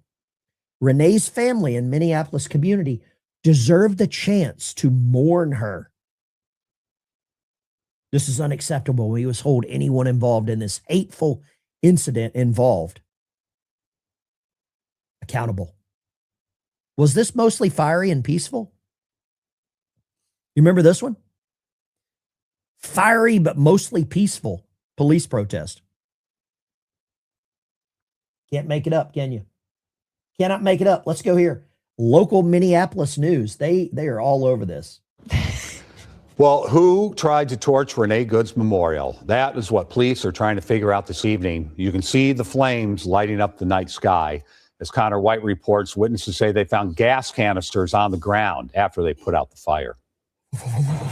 Renee's family and Minneapolis community deserve the chance to mourn her. This is unacceptable. We must hold anyone involved in this hateful incident involved accountable. Was this mostly fiery and peaceful? You remember this one? Fiery but mostly peaceful police protest. Can't make it up, can you? Cannot make it up. Let's go here. Local Minneapolis news. They are all over this. Well, who tried to torch Renee Good's memorial? That is what police are trying to figure out this evening. You can see the flames lighting up the night sky. As Connor White reports, witnesses say they found gas canisters on the ground after they put out the fire.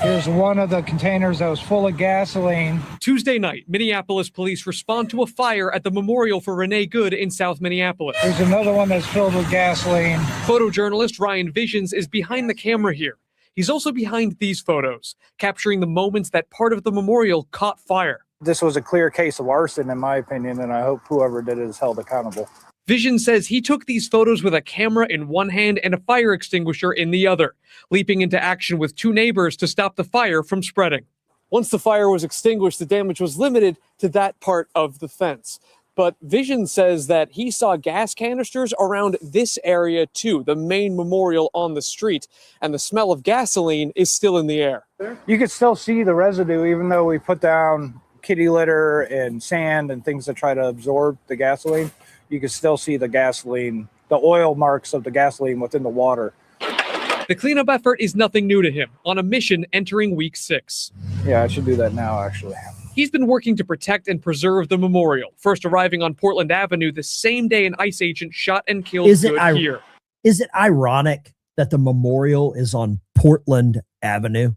Here's one of the containers that was full of gasoline. Tuesday night, Minneapolis police respond to a fire at the memorial for Renee Good in South Minneapolis. There's another one that's filled with gasoline. Photojournalist Ryan Visions is behind the camera here. He's also behind these photos, capturing the moments that part of the memorial caught fire. This was a clear case of arson, in my opinion, and I hope whoever did it is held accountable. Vision says he took these photos with a camera in one hand and a fire extinguisher in the other, leaping into action with 2 neighbors to stop the fire from spreading. Once the fire was extinguished, the damage was limited to that part of the fence. But Vision says that he saw gas canisters around this area too, the main memorial on the street, and the smell of gasoline is still in the air. You can still see the residue, even though we put down kitty litter and sand and things that try to absorb the gasoline. You can still see the gasoline, the oil marks of the gasoline within the water. The cleanup effort is nothing new to him, on a mission entering week 6. Yeah, I should do that now, actually. He's been working to protect and preserve the memorial, first arriving on Portland Avenue the same day an ICE agent shot and killed Good here. Is it ironic that the memorial is on Portland Avenue?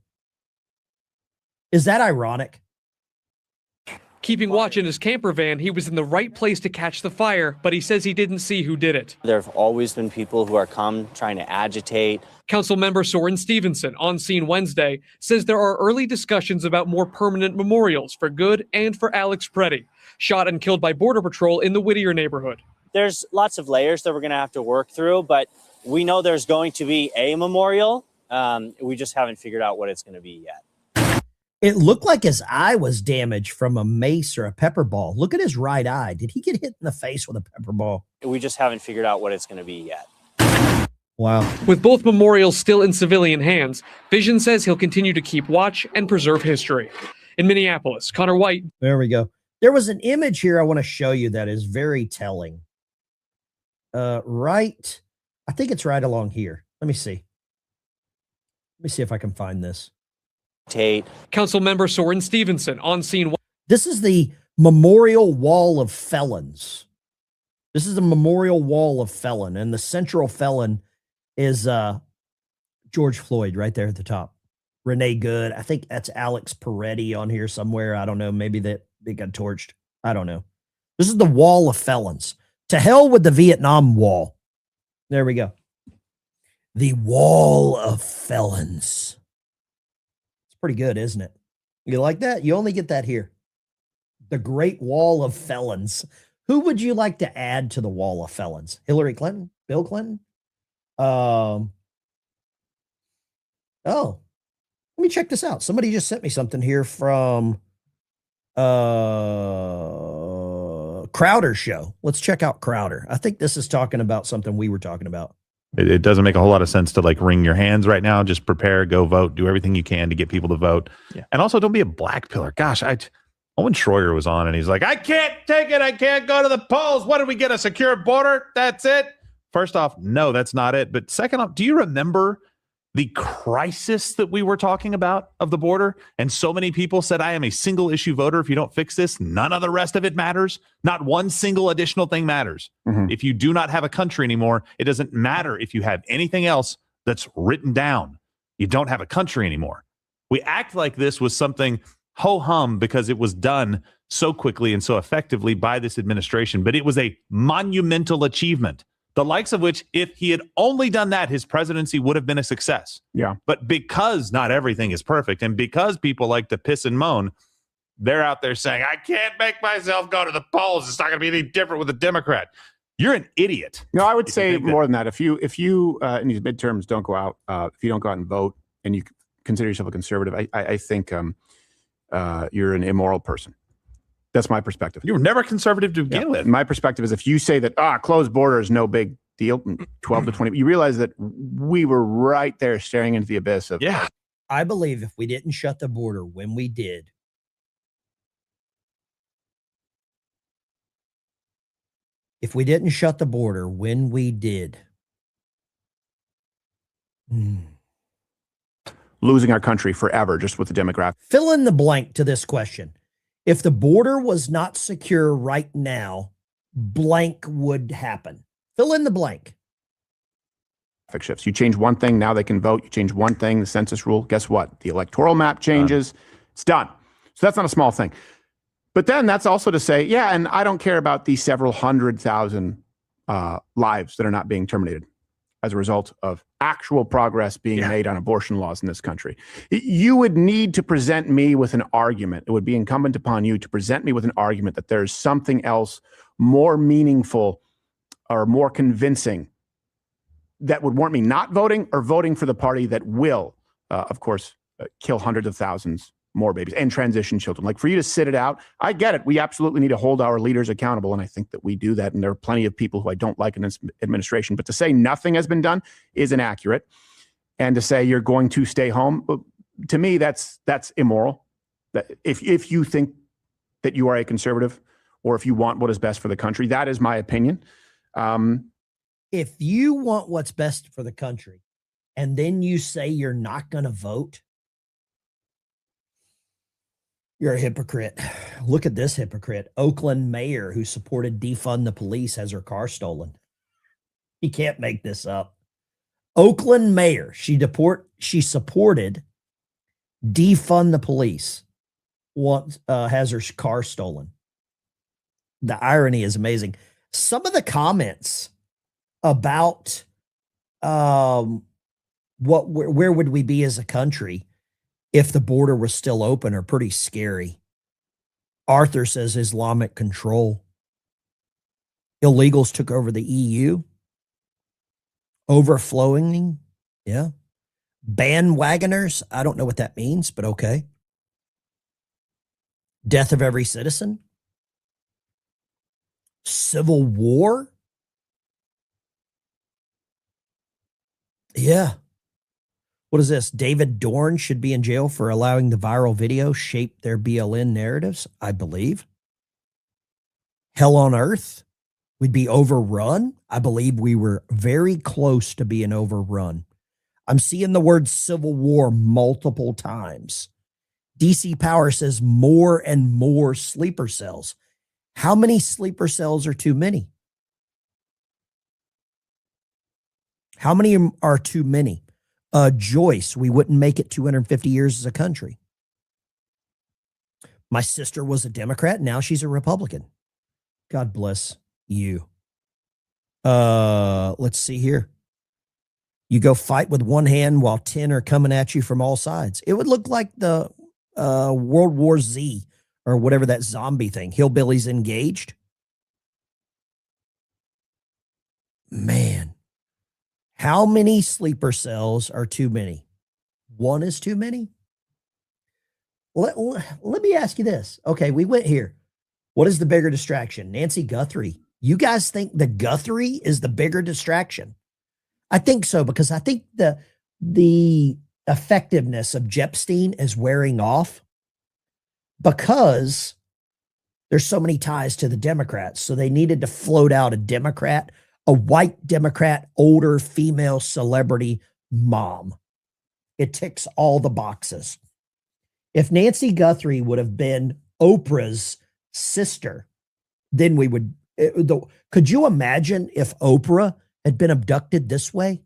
Is that ironic? Keeping watch in his camper van, he was in the right place to catch the fire, but he says he didn't see who did it. There have always been people who are trying to agitate. Councilmember Soren Stevenson, on scene Wednesday, says there are early discussions about more permanent memorials for Good and for Alex Preddy, shot and killed by Border Patrol in the Whittier neighborhood. There's lots of layers that we're going to have to work through, but we know there's going to be a memorial. We just haven't figured out what it's going to be yet. It looked like his eye was damaged from a mace or a pepper ball. Look at his right eye. Did he get hit in the face with a pepper ball? We just haven't figured out what it's going to be yet. Wow. With both memorials still in civilian hands, Vision says he'll continue to keep watch and preserve history. In Minneapolis, Connor White. There we go. There was an image here I want to show you that is very telling. Right. I think it's right along here. Let me see. Let me see if I can find this. Councilmember Soren Stevenson, on scene. This is the memorial wall of felons. This is a memorial wall of felon, and the central felon is George Floyd right there at the top. Renee Good. I think that's Alex Peretti on here somewhere. I don't know. Maybe that they got torched. I don't know. This is the wall of felons. To hell with the Vietnam Wall. There we go. The wall of felons. Pretty good, isn't it? You like that? You only get that here. The Great Wall of Felons. Who would you like to add to the Wall of Felons? Hillary Clinton? Bill Clinton? Oh, let me check this out. Somebody just sent me something here from Crowder's show. Let's check out Crowder. I think this is talking about something we were talking about. It doesn't make a whole lot of sense to like wring your hands right now. Just prepare, go vote, do everything you can to get people to vote. Yeah. And also don't be a black pillar. Gosh, Owen Schroyer was on and he's like, I can't take it. I can't go to the polls. What did we get? A secure border? That's it. First off, no, that's not it. But second off, do you remember the crisis that we were talking about of the border? And so many people said, I am a single issue voter. If you don't fix this, none of the rest of it matters. Not one single additional thing matters. Mm-hmm. If you do not have a country anymore, it doesn't matter if you have anything else that's written down. You don't have a country anymore. We act like this was something ho-hum because it was done so quickly and so effectively by this administration, but it was a monumental achievement, the likes of which, if he had only done that, his presidency would have been a success. Yeah. But because not everything is perfect, and because people like to piss and moan, they're out there saying, I can't make myself go to the polls. It's not going to be any different with a Democrat. You're an idiot. No, I would say more than that. If you in these midterms don't go out, if you don't go out and vote, and you consider yourself a conservative, I think you're an immoral person. That's my perspective. You were never conservative to begin with. My perspective is if you say that closed border is no big deal, 12 to 20, you realize that we were right there staring into the abyss of. Yeah. I believe if we didn't shut the border when we did, losing our country forever just with the demographic. Fill in the blank to this question. If the border was not secure right now, blank would happen. Fill in the blank. Shifts. You change one thing, now they can vote. You change one thing, the census rule. Guess what? The electoral map changes. It's done. So that's not a small thing. But then that's also to say, yeah, and I don't care about the several 100,000 lives that are not being terminated as a result of actual progress being made on abortion laws in this country. You would need to present me with an argument. It would be incumbent upon you to present me with an argument that there's something else more meaningful or more convincing that would warrant me not voting or voting for the party that will, of course, kill hundreds of thousands more babies and transition children. Like, for you to sit it out, I get it. We absolutely need to hold our leaders accountable, and I think that we do that, and there are plenty of people who I don't like in this administration. But to say nothing has been done is inaccurate, and to say you're going to stay home, to me, that's immoral. That if you think that you are a conservative or if you want what is best for the country, that is my opinion. If you want what's best for the country and then you say you're not going to vote, you're a hypocrite. Look at this hypocrite. Oakland mayor who supported defund the police has her car stolen. You can't make this up. Oakland mayor, she supported defund the police, has her car stolen. The irony is amazing. Some of the comments about where would we be as a country if the border was still open are pretty scary. Arthur says Islamic control. Illegals took over the EU. Overflowing. Yeah. Bandwagoners. I don't know what that means, but okay. Death of every citizen. Civil war. Yeah. What is this? David Dorn should be in jail for allowing the viral video shape their BLN narratives, I believe. Hell on earth. We'd be overrun. I believe we were very close to being overrun. I'm seeing the word civil war multiple times. DC Power says more and more sleeper cells. How many sleeper cells are too many? How many are too many? Joyce, we wouldn't make it 250 years as a country. My sister was a Democrat. Now she's a Republican. God bless you. Let's see here. You go fight with one hand while 10 are coming at you from all sides. It would look like the World War Z or whatever that zombie thing. Hillbillies engaged. Man. How many sleeper cells are too many? One is too many? Let me ask you this. Okay, we went here. What is the bigger distraction? Nancy Guthrie. You guys think the Guthrie is the bigger distraction? I think so, because I think the effectiveness of Jepstein is wearing off because there's so many ties to the Democrats. So they needed to float out a Democrat, a white Democrat, older female celebrity mom. It ticks all the boxes. If Nancy Guthrie would have been Oprah's sister, then we would. Could you imagine if Oprah had been abducted this way?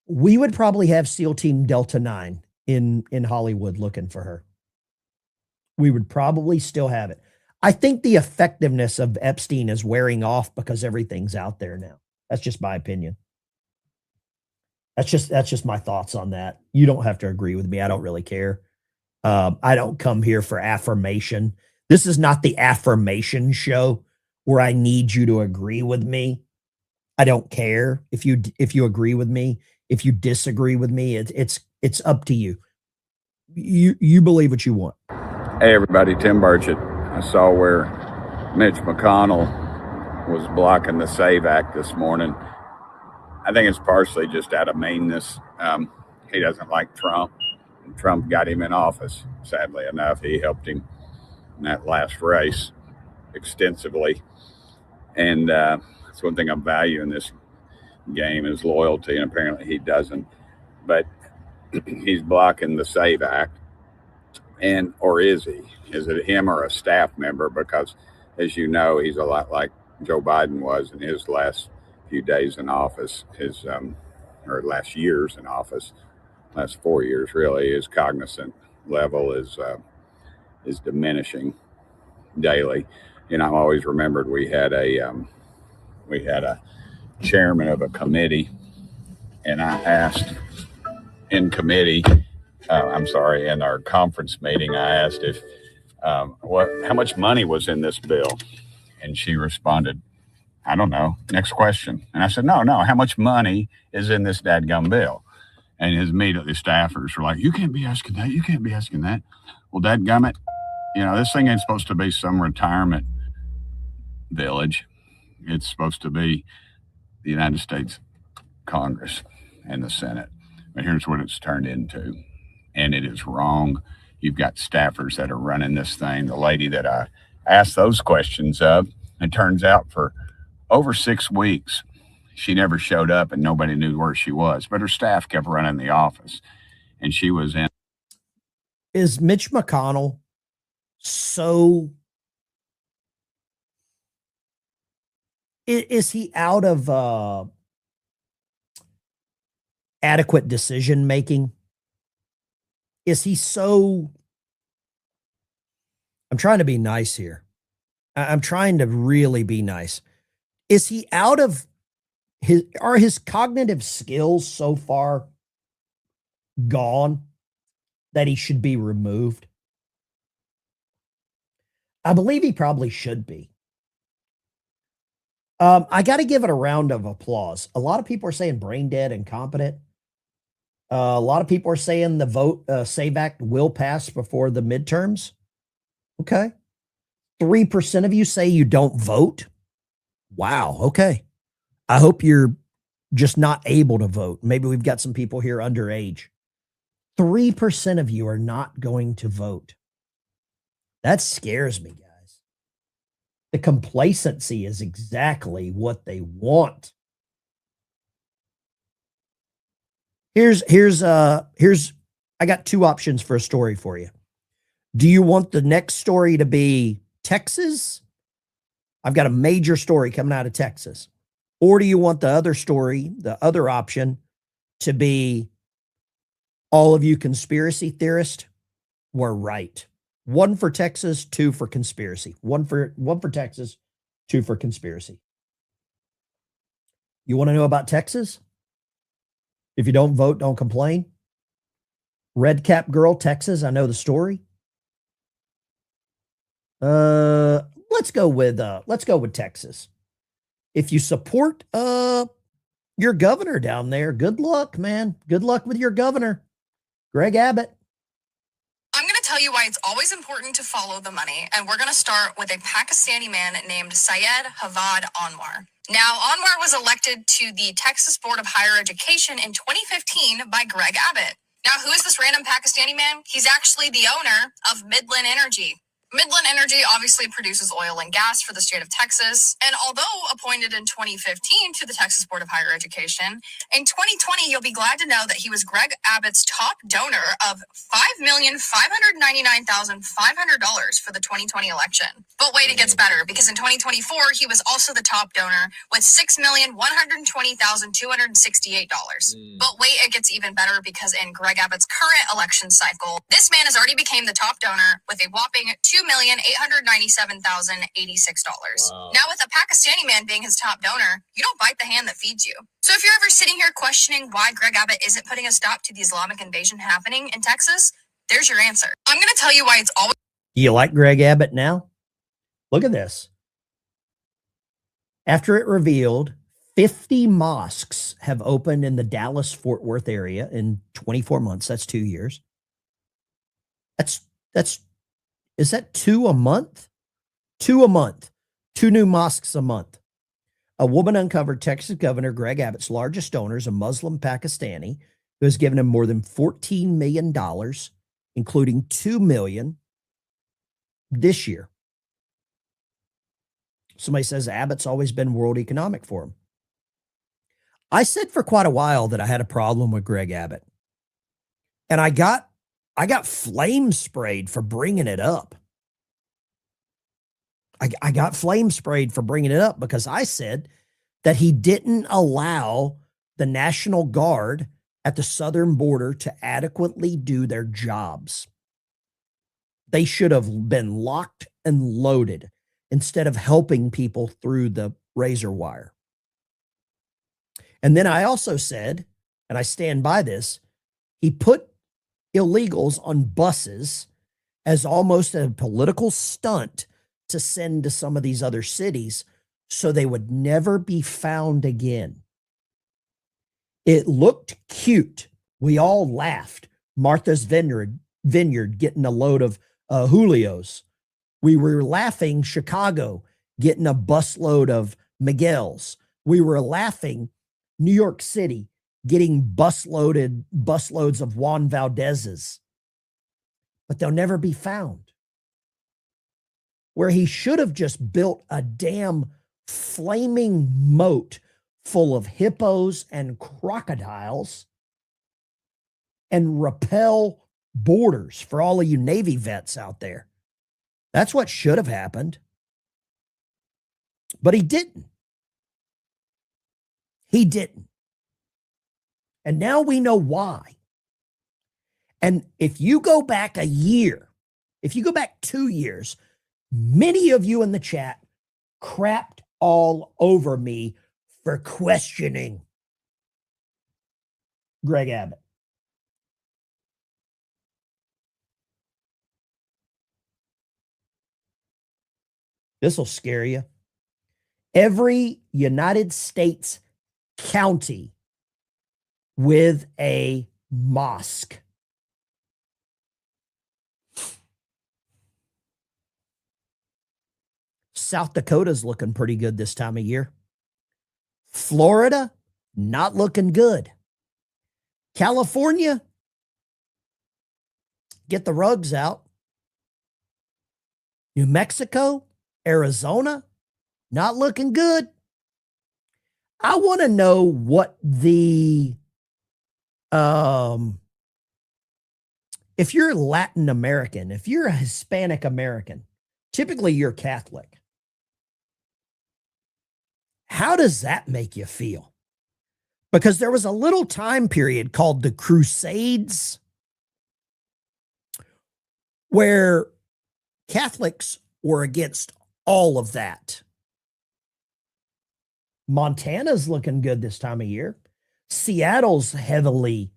we would probably have SEAL Team Delta 9 in Hollywood looking for her. We would probably still have it. I think the effectiveness of Epstein is wearing off because everything's out there now. That's just my opinion. That's just my thoughts on that. You don't have to agree with me. I don't really care. I don't come here for affirmation. This is not the affirmation show where I need you to agree with me. I don't care if you agree with me. If you disagree with me, it's up to you. You believe what you want. Hey everybody, Tim Burchett. I saw where Mitch McConnell was blocking the SAVE Act this morning. I think it's partially just out of meanness. He doesn't like Trump. And Trump got him in office. Sadly enough, he helped him in that last race extensively. And that's one thing I value in this game is loyalty, and apparently he doesn't. But he's blocking the SAVE Act. And or is he? Is it him or a staff member? Because as you know, he's a lot like Joe Biden was in his last few days in office, his or last years in office, last 4 years really. His cognizant level is diminishing daily. You know, I'm always remembered we had a chairman of a committee, and I asked in committee. In our conference meeting, I asked if how much money was in this bill, and she responded, "I don't know. Next question." And I said, "No. How much money is in this dadgum bill?" And his immediately staffers were like, "You can't be asking that. You can't be asking that." Well, dadgummit, you know, this thing ain't supposed to be some retirement village. It's supposed to be the United States Congress and the Senate. But here's what it's turned into. And it is wrong. You've got staffers that are running this thing. The lady that I asked those questions of, it turns out for over 6 weeks, she never showed up and nobody knew where she was. But her staff kept running the office. And she was in. Is Mitch McConnell so... Is he out of adequate decision making? Is he so... I'm trying to be nice here. I'm trying to really be nice. Is he out of are his cognitive skills so far gone that he should be removed? I believe he probably should be. I got to give it a round of applause. A lot of people are saying brain dead, incompetent. A lot of people are saying the SAVE Act will pass before the midterms. Okay. 3% of you say you don't vote. Wow. Okay. I hope you're just not able to vote. Maybe we've got some people here underage. 3% of you are not going to vote. That scares me, guys. The complacency is exactly what they want. Here's I got 2 options for a story for you. Do you want the next story to be Texas? I've got a major story coming out of Texas. Or do you want the other story, the other option, to be all of you conspiracy theorists were right? 1 for Texas, 2 for conspiracy. One for Texas, 2 for conspiracy. You want to know about Texas? If you don't vote, don't complain. Red Cap Girl, Texas. I know the story. Let's go with Texas. If you support your governor down there, good luck, man. Good luck with your governor, Greg Abbott. I'm going to tell you why it's always important to follow the money, and we're going to start with a Pakistani man named Syed Javad Anwar. Now, Anwar was elected to the Texas Board of Higher Education in 2015 by Greg Abbott. Now, who is this random Pakistani man? He's actually the owner of Midland Energy. Midland Energy obviously produces oil and gas for the state of Texas. And although appointed in 2015 to the Texas Board of Higher Education, in 2020, you'll be glad to know that he was Greg Abbott's top donor of $5,599,500 for the 2020 election. But wait, it gets better, because in 2024, he was also the top donor with $6,120,268. But wait, it gets even better, because in Greg Abbott's current election cycle, this man has already become the top donor with a whopping $2,897,086. Wow. Now, with a Pakistani man being his top donor, you don't bite the hand that feeds you. So if you're ever sitting here questioning why Greg Abbott isn't putting a stop to the Islamic invasion happening in Texas, there's your answer. I'm going to tell you why it's always... Do you like Greg Abbott now? Look at this. After it revealed 50 mosques have opened in the Dallas-Fort Worth area in 24 months. That's 2 years. Is that 2 a month? 2 a month. 2 new mosques a month. A woman uncovered Texas Governor Greg Abbott's largest donor is a Muslim Pakistani who has given him more than $14 million, including $2 million this year. Somebody says Abbott's always been World Economic Forum. I said for quite a while that I had a problem with Greg Abbott. And I got flame sprayed for bringing it up. I got flame sprayed for bringing it up because I said that he didn't allow the National Guard at the southern border to adequately do their jobs. They should have been locked and loaded instead of helping people through the razor wire. And then I also said, and I stand by this, he put illegals on buses as almost a political stunt to send to some of these other cities so they would never be found again. It looked cute. We all laughed. Martha's Vineyard getting a load of Julios. We were laughing Chicago getting a busload of Miguel's. We were laughing New York City getting busloads of Juan Valdez's. But they'll never be found. Where he should have just built a damn flaming moat full of hippos and crocodiles and repel borders for all of you Navy vets out there. That's what should have happened. But he didn't. He didn't. And now we know why. And if you go back a year, if you go back 2 years, many of you in the chat crapped all over me for questioning Greg Abbott. This will scare you. Every United States county with a mosque. South Dakota's looking pretty good this time of year. Florida, not looking good. California, get the rugs out. New Mexico, Arizona, not looking good. I want to know what the, if you're Latin American, if you're a Hispanic American, typically you're Catholic. How does that make you feel? Because there was a little time period called the Crusades where Catholics were against all of that. Montana's looking good this time of year. Seattle's heavily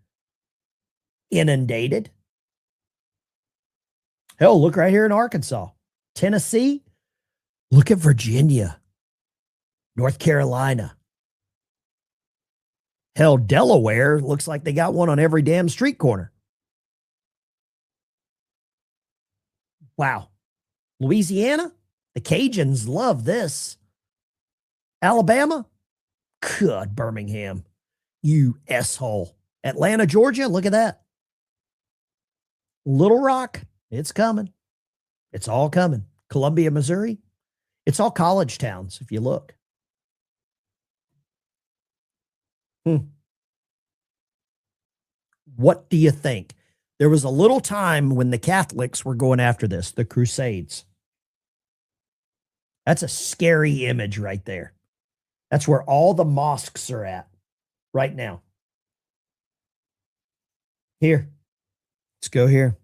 inundated. Hell, look right here in Arkansas. Tennessee, look at Virginia. North Carolina. Hell, Delaware looks like they got one on every damn street corner. Wow. Louisiana, the Cajuns love this. Alabama, good, Birmingham, you asshole. Atlanta, Georgia, look at that. Little Rock, it's coming. It's all coming. Columbia, Missouri. It's all college towns, if you look. What do you think? There was a little time when the Catholics were going after this, the Crusades. That's a scary image right there. That's where all the mosques are at right now. Here. Let's go here.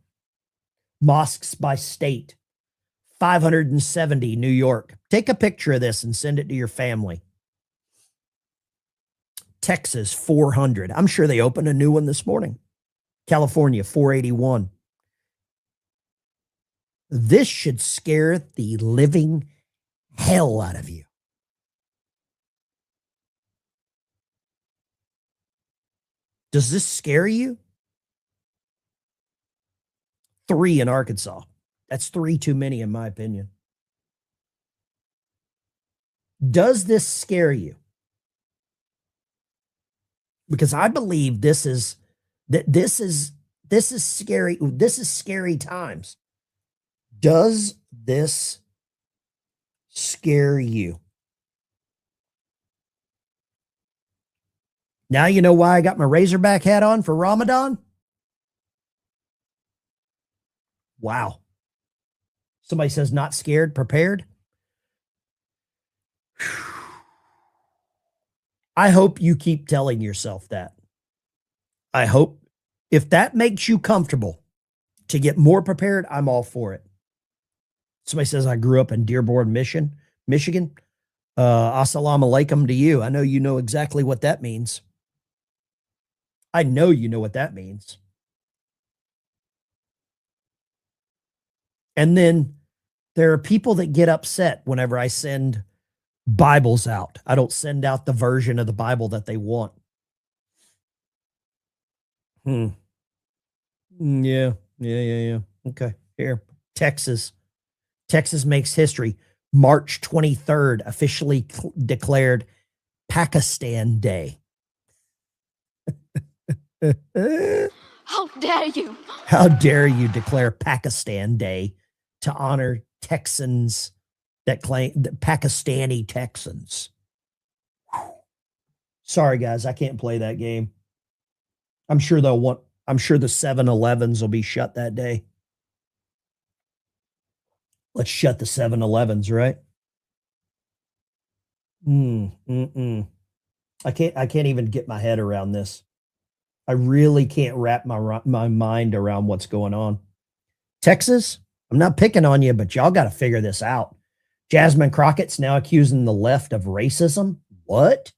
Mosques by state. 570, New York. Take a picture of this and send it to your family. Texas, 400. I'm sure they opened a new one this morning. California, 481. This should scare the living hell out of you. Does this scare you? 3 in Arkansas. That's 3 too many, in my opinion. Does this scare you? Because I believe this is scary. This is scary times. Does this scare you? Now you know why I got my Razorback hat on for Ramadan? Wow. Somebody says not scared, prepared. I hope you keep telling yourself that. I hope if that makes you comfortable to get more prepared, I'm all for it. Somebody says I grew up in Dearborn, Michigan. Assalamu alaikum to you. I know you know exactly what that means. I know you know what that means. And then there are people that get upset whenever I send Bibles out. I don't send out the version of the Bible that they want. Yeah. Okay. Here. Texas makes history. March 23rd, officially declared Pakistan Day. How dare you? How dare you declare Pakistan Day to honor Texans that claim the Pakistani Texans. Sorry, guys, I can't play that game. I'm sure the 7-Elevens will be shut that day. Let's shut the 7-Elevens, right? I can't even get my head around this. I really can't wrap my mind around what's going on. Texas, I'm not picking on you, but y'all got to figure this out. Jasmine Crockett's now accusing the left of racism. What?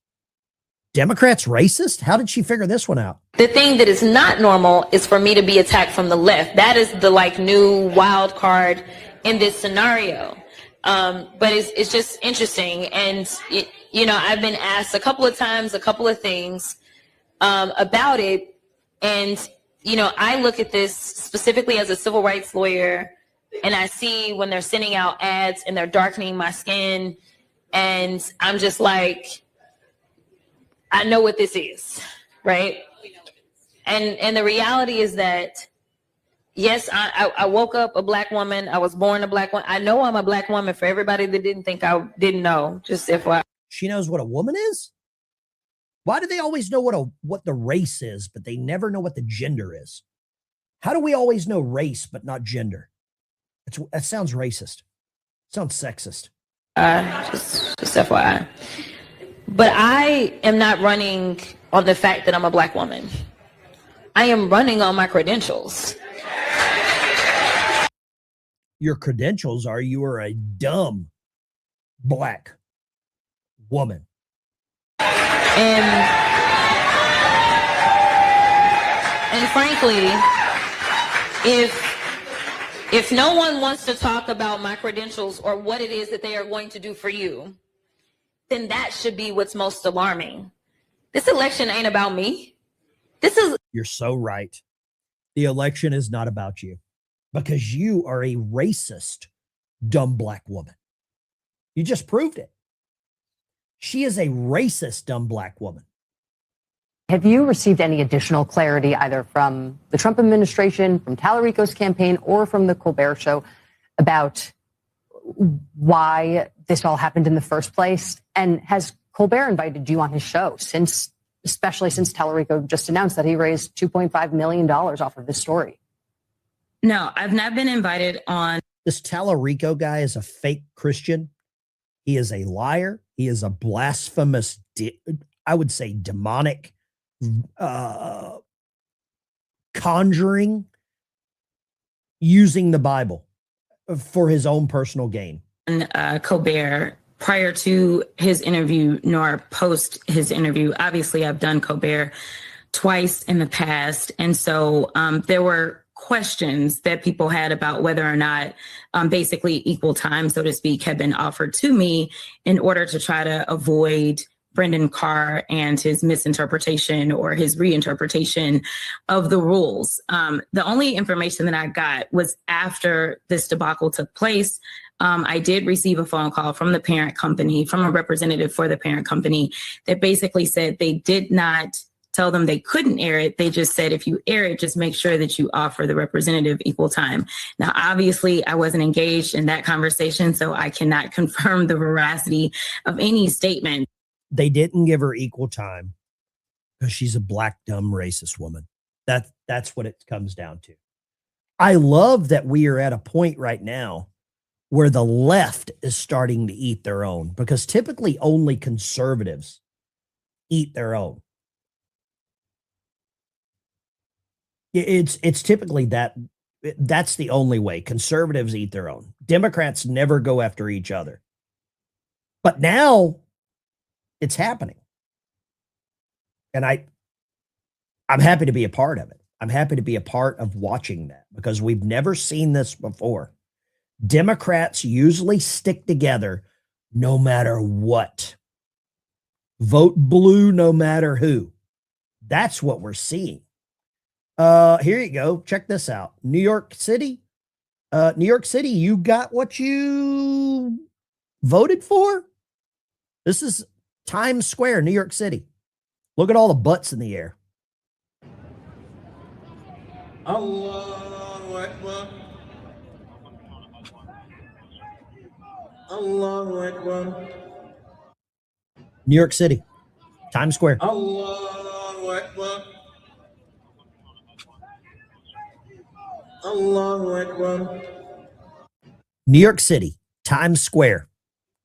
Democrats racist? How did she figure this one out? The thing that is not normal is for me to be attacked from the left. That is the new wild card in this scenario. But it's just interesting. And, I've been asked a couple of times, a couple of things about it. And, I look at this specifically as a civil rights lawyer, and I see when they're sending out ads and they're darkening my skin, and I'm just like, I know what this is, right? And the reality is that, yes, I woke up a black woman. I was born a black woman. I know I'm a black woman. For everybody that didn't think I didn't know, just FYI. She knows what a woman is? Why do they always know what the race is, but they never know what the gender is? How do we always know race but not gender? That sounds racist. Sounds sexist. Just FYI. But I am not running on the fact that I'm a black woman. I am running on my credentials. Your credentials are you are a dumb black woman. And frankly, if no one wants to talk about my credentials or what it is that they are going to do for you, then that should be what's most alarming. This election ain't about me. You're so right. The election is not about you because you are a racist, dumb black woman. You just proved it. She is a racist, dumb black woman. Have you received any additional clarity either from the Trump administration, from Tallarico's campaign, or from the Colbert Show about why this all happened in the first place? And has Colbert invited you on his show especially since Tallarico just announced that he raised $2.5 million off of this story? No, I've not been invited on. This Tallarico guy is a fake Christian. He is a liar. He is a blasphemous, I would say demonic, conjuring, using the Bible for his own personal gain. Colbert prior to his interview nor post his interview. Obviously, I've done Colbert twice in the past. And so there were questions that people had about whether or not basically equal time, so to speak, had been offered to me in order to try to avoid Brendan Carr and his misinterpretation or his reinterpretation of the rules. The only information that I got was after this debacle took place. I did receive a phone call from the parent company, from a representative for the parent company, that basically said they did not tell them they couldn't air it. They just said, if you air it, just make sure that you offer the representative equal time. Now, obviously, I wasn't engaged in that conversation, so I cannot confirm the veracity of any statement. They didn't give her equal time because she's a black, dumb, racist woman. That's what it comes down to. I love that we are at a point right now where the left is starting to eat their own, because typically only conservatives eat their own. It's typically that's the only way. Conservatives eat their own. Democrats never go after each other. But now it's happening. And I'm happy to be a part of it. I'm happy to be a part of watching that, because we've never seen this before. Democrats usually stick together no matter what. Vote blue no matter who. That's what we're seeing. Here you go. Check this out. New York City. New York City, you got what you voted for? This is Times Square, New York City. Look at all the butts in the air. Allahu Akbar. Allahu Akbar. New York City, Times Square. Allahu Akbar. Allahu Akbar. New York City, Times Square.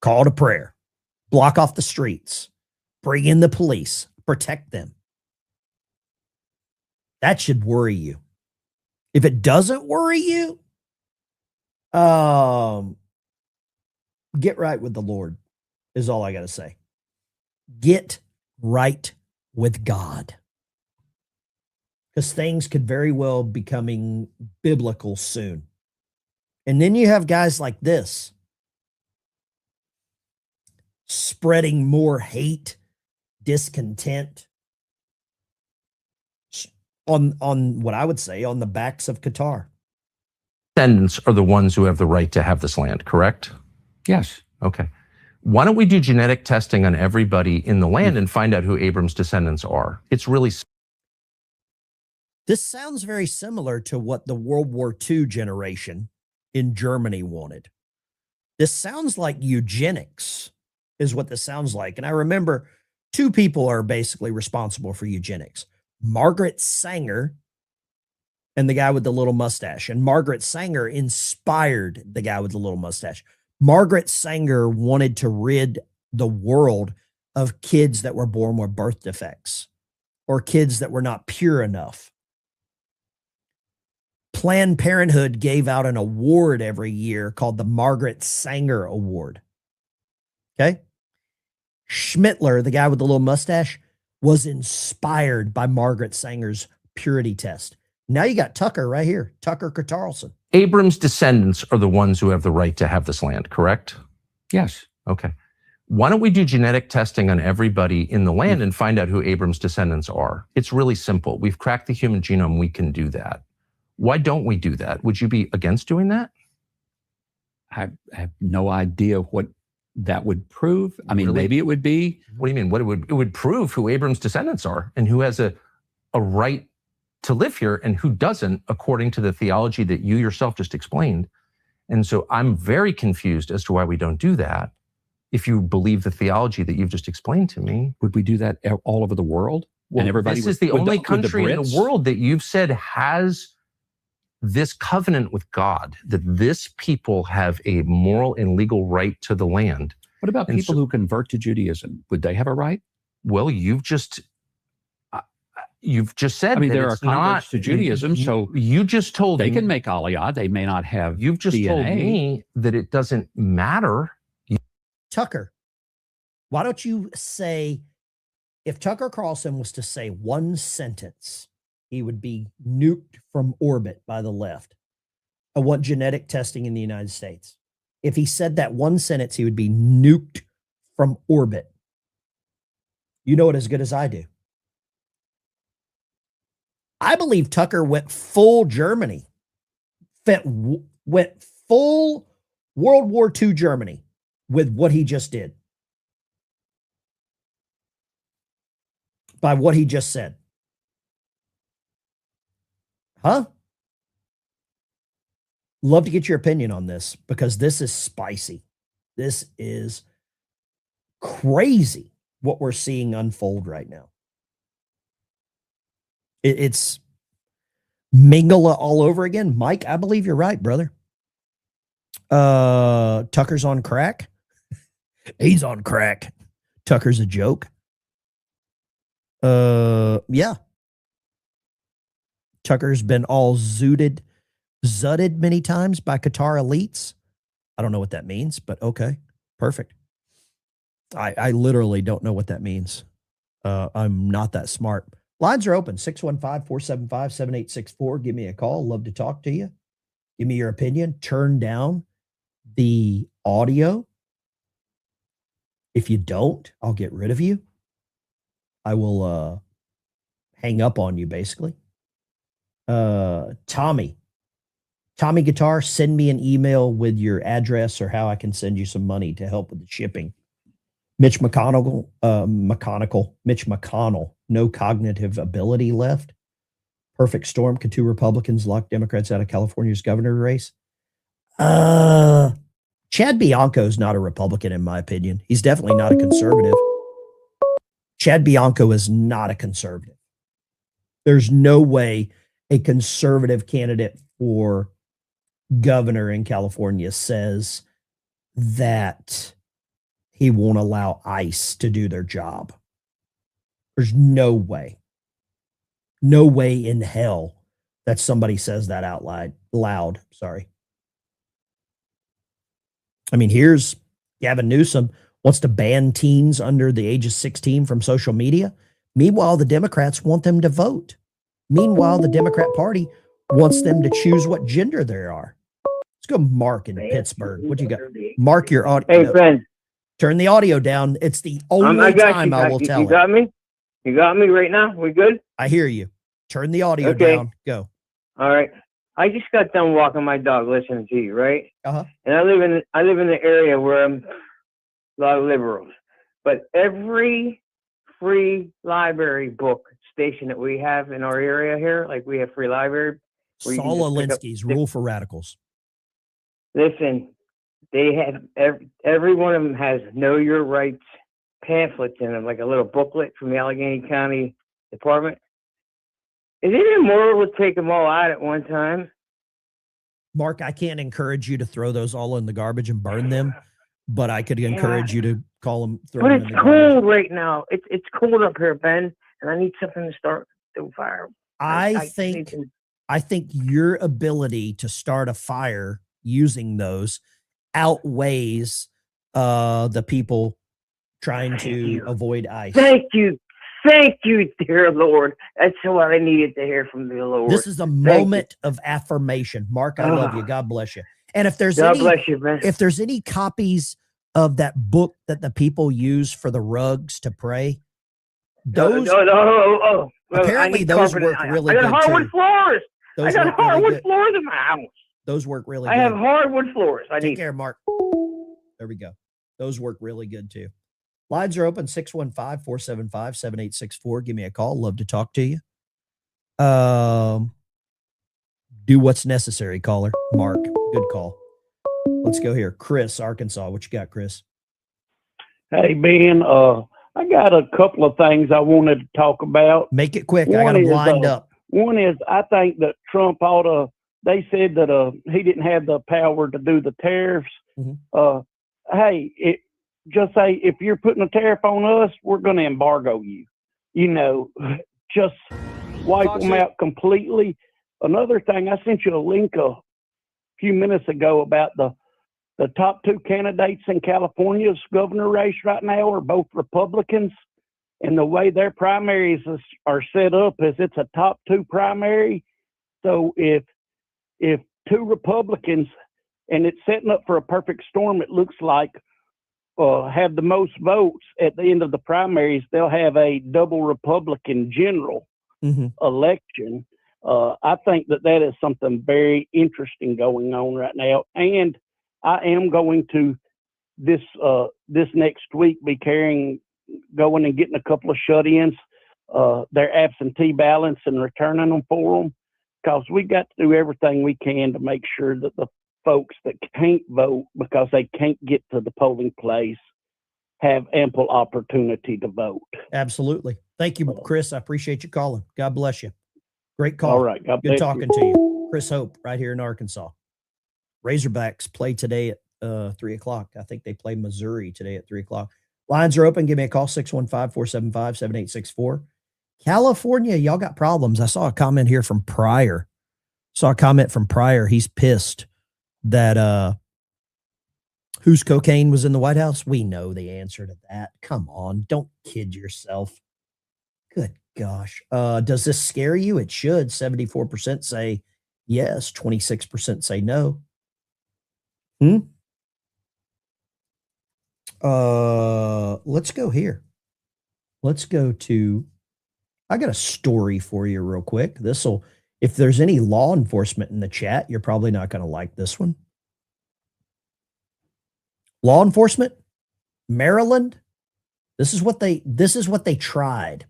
Call to prayer. Block off the streets. Bring in the police. Protect them. That should worry you. If it doesn't worry you, get right with the Lord is all I got to say. Get right with God. Because things could very well becoming biblical soon. And then you have guys like this spreading more hate, discontent on what I would say on the backs of Qatar. Descendants are the ones who have the right to have this land, correct? Yes. Okay. Why don't we do genetic testing on everybody in the land and find out who Abram's descendants are? It's really. This sounds very similar to what the World War II generation in Germany wanted. This sounds like eugenics is what this sounds like. And I remember two people are basically responsible for eugenics. Margaret Sanger and the guy with the little mustache. And Margaret Sanger inspired the guy with the little mustache. Margaret Sanger wanted to rid the world of kids that were born with birth defects or kids that were not pure enough. Planned Parenthood gave out an award every year called the Margaret Sanger Award. Okay. Schmittler, the guy with the little mustache, was inspired by Margaret Sanger's purity test. Now you got Tucker right here, Tucker Carlson. Abram's descendants are the ones who have the right to have this land, correct? Yes. Okay. Why don't we do genetic testing on everybody in the land and find out who Abram's descendants are? It's really simple. We've cracked the human genome. We can do that. Why don't we do that? Would you be against doing that? I have no idea what that would prove. I mean, maybe it would be. What do you mean? It would prove who Abram's descendants are and who has a right to live here and who doesn't, according to the theology that you yourself just explained. And so I'm very confused as to why we don't do that. If you believe the theology that you've just explained to me. Would we do that all over the world? Well, and everybody this is the only with country in the Brits? world that you've said has this covenant with God, that this people have a moral and legal right to the land. What about And people so- who convert to Judaism? Would they have a right? Well, you've just said. I mean, that there are it's not converts to Judaism, so you just told they me, can make aliyah. They may not have. You've just told DNA. me that it doesn't matter. Tucker, why don't you say, if Tucker Carlson was to say one sentence, he would be nuked from orbit by the left. I want genetic testing in the United States. If he said that one sentence, he would be nuked from orbit. You know it as good as I do. I believe Tucker went full Germany, went full World War II Germany with what he just did. By what he just said. Huh? Love to get your opinion on this because this is spicy. This is crazy what we're seeing unfold right now. It's Mingala all over again. Mike, I believe you're right, brother. Tucker's on crack. He's on crack. Tucker's a joke. Yeah. Tucker's been all zutted many times by Qatar elites. I don't know what that means, but okay. Perfect. I literally don't know what that means. I'm not that smart. Lines are open, 615-475-7864. Give me a call. Love to talk to you. Give me your opinion. Turn down the audio. If you don't, I'll get rid of you. I will hang up on you, basically. Tommy Guitar, send me an email with your address or how I can send you some money to help with the shipping. Mitch McConnell, no cognitive ability left. Perfect storm. Could 2 Republicans lock Democrats out of California's governor race? Chad Bianco is not a Republican, in my opinion. He's definitely not a conservative. Chad Bianco is not a conservative. There's no way a conservative candidate for governor in California says that he won't allow ICE to do their job. There's no way. No way in hell that somebody says that out loud. Sorry. I mean, here's Gavin Newsom wants to ban teens under the age of 16 from social media. Meanwhile, the Democrats want them to vote. Meanwhile, the Democrat Party wants them to choose what gender they are. Let's go Mark in Pittsburgh. What do you got? Mark, your audio. Hey, friend. Turn the audio down. It's the only time I will tell you. You got me? You got me right now? We good? I hear you. Turn the audio down. Go. All right. I just got done walking my dog listening to you, right? Uh-huh. And I live in the area where I'm a lot of liberals. But every free library book station that we have in our area here, like we have free library. Saul Alinsky's Rule for Radicals. Listen, they have every one of them has Know Your Rights pamphlets in them, like a little booklet from the Allegheny County Department. Is it immoral to take them all out at one time? Mark, I can't encourage you to throw those all in the garbage and burn them, but I could encourage you to call them. But it's cold right now. It's cold up here, Ben, and I need something to start the fire. I think your ability to start a fire using those outweighs the people trying to avoid ICE. Thank you, dear Lord. That's what I needed to hear from the Lord. This is a moment of affirmation. Mark, I love you. God bless you. And if there's any copies of that book that the people use for the rugs to pray, those apparently those work really good. I got hardwood floors. Those I got work really hardwood good. floors in my house. Those work really I good. have hardwood floors. Take care, Mark. There we go. Those work really good too. Lines are open, 615-475-7864. Give me a call. Love to talk to you. Do what's necessary, caller. Mark, good call. Let's go here. Chris, Arkansas. What you got, Chris? Hey, Ben, I got a couple of things I wanted to talk about. Make it quick. I got them lined up. One is I think that Trump ought to, they said that he didn't have the power to do the tariffs. Hey, just say, if you're putting a tariff on us, we're going to embargo you. You know, just wipe them out completely. Another thing, I sent you a link a few minutes ago about the top two candidates in California's governor race right now are both Republicans. And the way their primaries are set up is it's a top two primary. So if two Republicans, and it's setting up for a perfect storm, it looks like, have the most votes at the end of the primaries, they'll have a double Republican general election. I think that is something very interesting going on right now. And I am going to this next week be going and getting a couple of shut-ins, their absentee ballots, and returning them for them, because we got to do everything we can to make sure that the folks that can't vote because they can't get to the polling place have ample opportunity to vote. Absolutely. Thank you, Chris. I appreciate you calling. God bless you. Great call. All right. Good talking to you. Chris Hope, right here in Arkansas. Razorbacks play today at 3 o'clock. I think they play Missouri today at 3 o'clock. Lines are open. Give me a call, 615-475-7864. California, y'all got problems. I saw a comment here from Pryor. He's pissed that whose cocaine was in the White House. We know the answer to that. Come on, don't kid yourself. Good gosh. Does this scare you? It should. 74% say yes, 26% say no. Let's go here. Let's go to, I got a story for you real quick. If there's any law enforcement in the chat, you're probably not going to like this one. Law enforcement, Maryland. This is what they tried.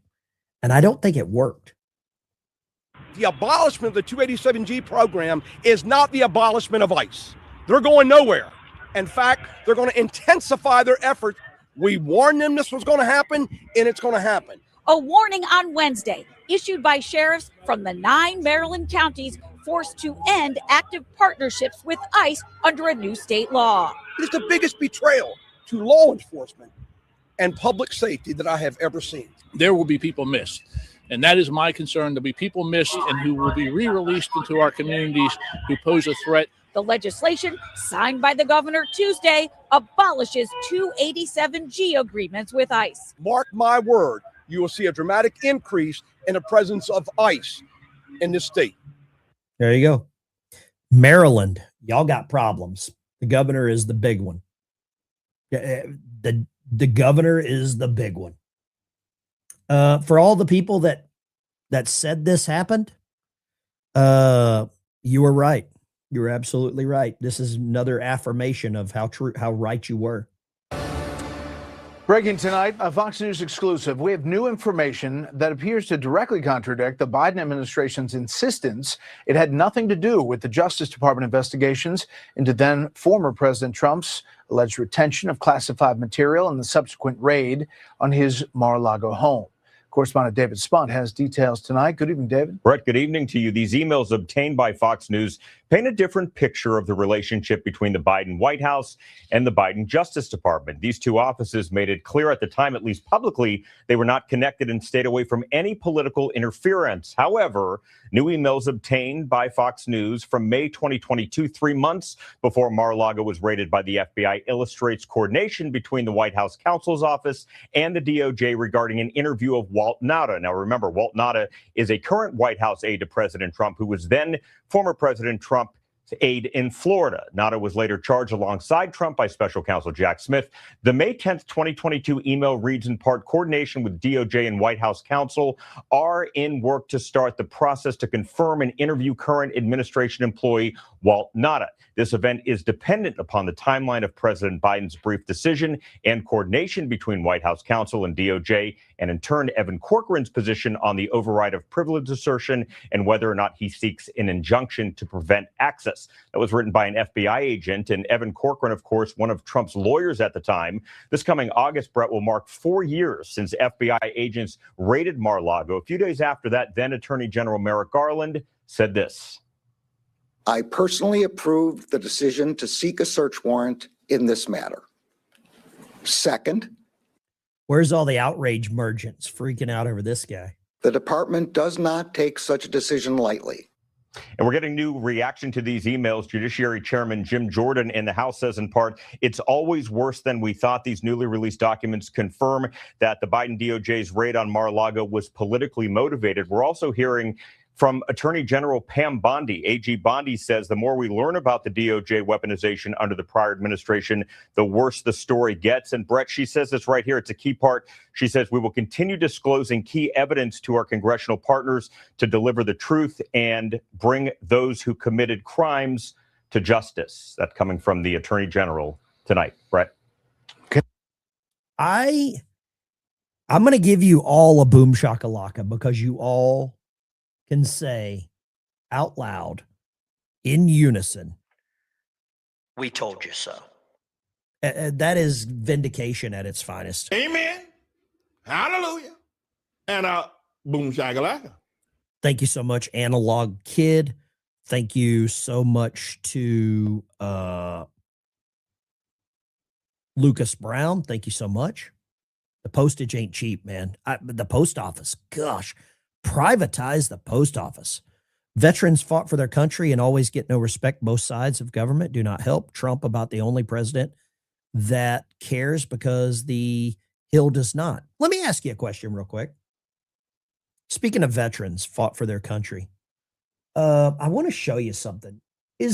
And I don't think it worked. The abolishment of the 287G program is not the abolishment of ICE. They're going nowhere. In fact, they're going to intensify their efforts. We warned them this was going to happen, and it's going to happen. A warning on Wednesday issued by sheriffs from the 9 Maryland counties forced to end active partnerships with ICE under a new state law. It is the biggest betrayal to law enforcement and public safety that I have ever seen. There will be people missed. And that is my concern. There'll be people missed and who will be re-released into our communities who pose a threat. The legislation signed by the governor Tuesday abolishes 287G agreements with ICE. Mark my word, you will see a dramatic increase in the presence of ICE in this state. There you go. Maryland, y'all got problems. The governor is the big one. The governor is the big one. For all the people that said this happened, you were right. You were absolutely right. This is another affirmation of how right you were. Breaking tonight, a Fox News exclusive. We have new information that appears to directly contradict the Biden administration's insistence it had nothing to do with the Justice Department investigations into then former President Trump's alleged retention of classified material and the subsequent raid on his Mar-a-Lago home. Correspondent David Spunt has details tonight. Good evening, David. Brett, good evening to you. These emails obtained by Fox News paint a different picture of the relationship between the Biden White House and the Biden Justice Department. These two offices made it clear at the time, at least publicly, they were not connected and stayed away from any political interference. However, new emails obtained by Fox News from May 2022, 3 months before Mar-a-Lago was raided by the FBI, illustrates coordination between the White House counsel's office and the DOJ regarding an interview of Walt Nauta. Now, remember, Walt Nauta is a current White House aide to President Trump, who was then former President Trump's aide in Florida. Nauta was later charged alongside Trump by special counsel Jack Smith. The May 10th, 2022 email reads in part, coordination with DOJ and White House counsel are in work to start the process to confirm and interview current administration employee Walt Nauta. This event is dependent upon the timeline of President Biden's brief decision and coordination between White House counsel and DOJ and in turn, Evan Corcoran's position on the override of privilege assertion and whether or not he seeks an injunction to prevent access. That was written by an FBI agent, and Evan Corcoran, of course, one of Trump's lawyers at the time. This coming August, Brett, will mark 4 years since FBI agents raided Mar-a-Lago. A few days after that, then Attorney General Merrick Garland said this. I personally approved the decision to seek a search warrant in this matter. Second, where's all the outrage merchants freaking out over this guy? The department does not take such a decision lightly. And we're getting new reaction to these emails. Judiciary Chairman Jim Jordan in the House says in part, it's always worse than we thought. These newly released documents confirm that the Biden DOJ's raid on Mar-a-Lago was politically motivated. We're also hearing from Attorney General Pam Bondi. AG Bondi says the more we learn about the DOJ weaponization under the prior administration, the worse the story gets. And Brett, she says this right here. It's a key part. She says we will continue disclosing key evidence to our congressional partners to deliver the truth and bring those who committed crimes to justice. That's coming from the Attorney General tonight. Brett. I'm going to give you all a boom shakalaka because you all can say out loud in unison, we told you so. That is vindication at its finest. Amen. Hallelujah. And boom shakalaka. Thank you so much, Analog Kid. Thank you so much to Lucas Brown. Thank you so much. The postage ain't cheap, man. The post office, gosh. Privatize the post office. Veterans fought for their country and always get no respect. Both sides of government do not help. Trump about the only president that cares because the Hill does not. Let me ask you a question real quick. Speaking of veterans fought for their country, I want to show you something. Do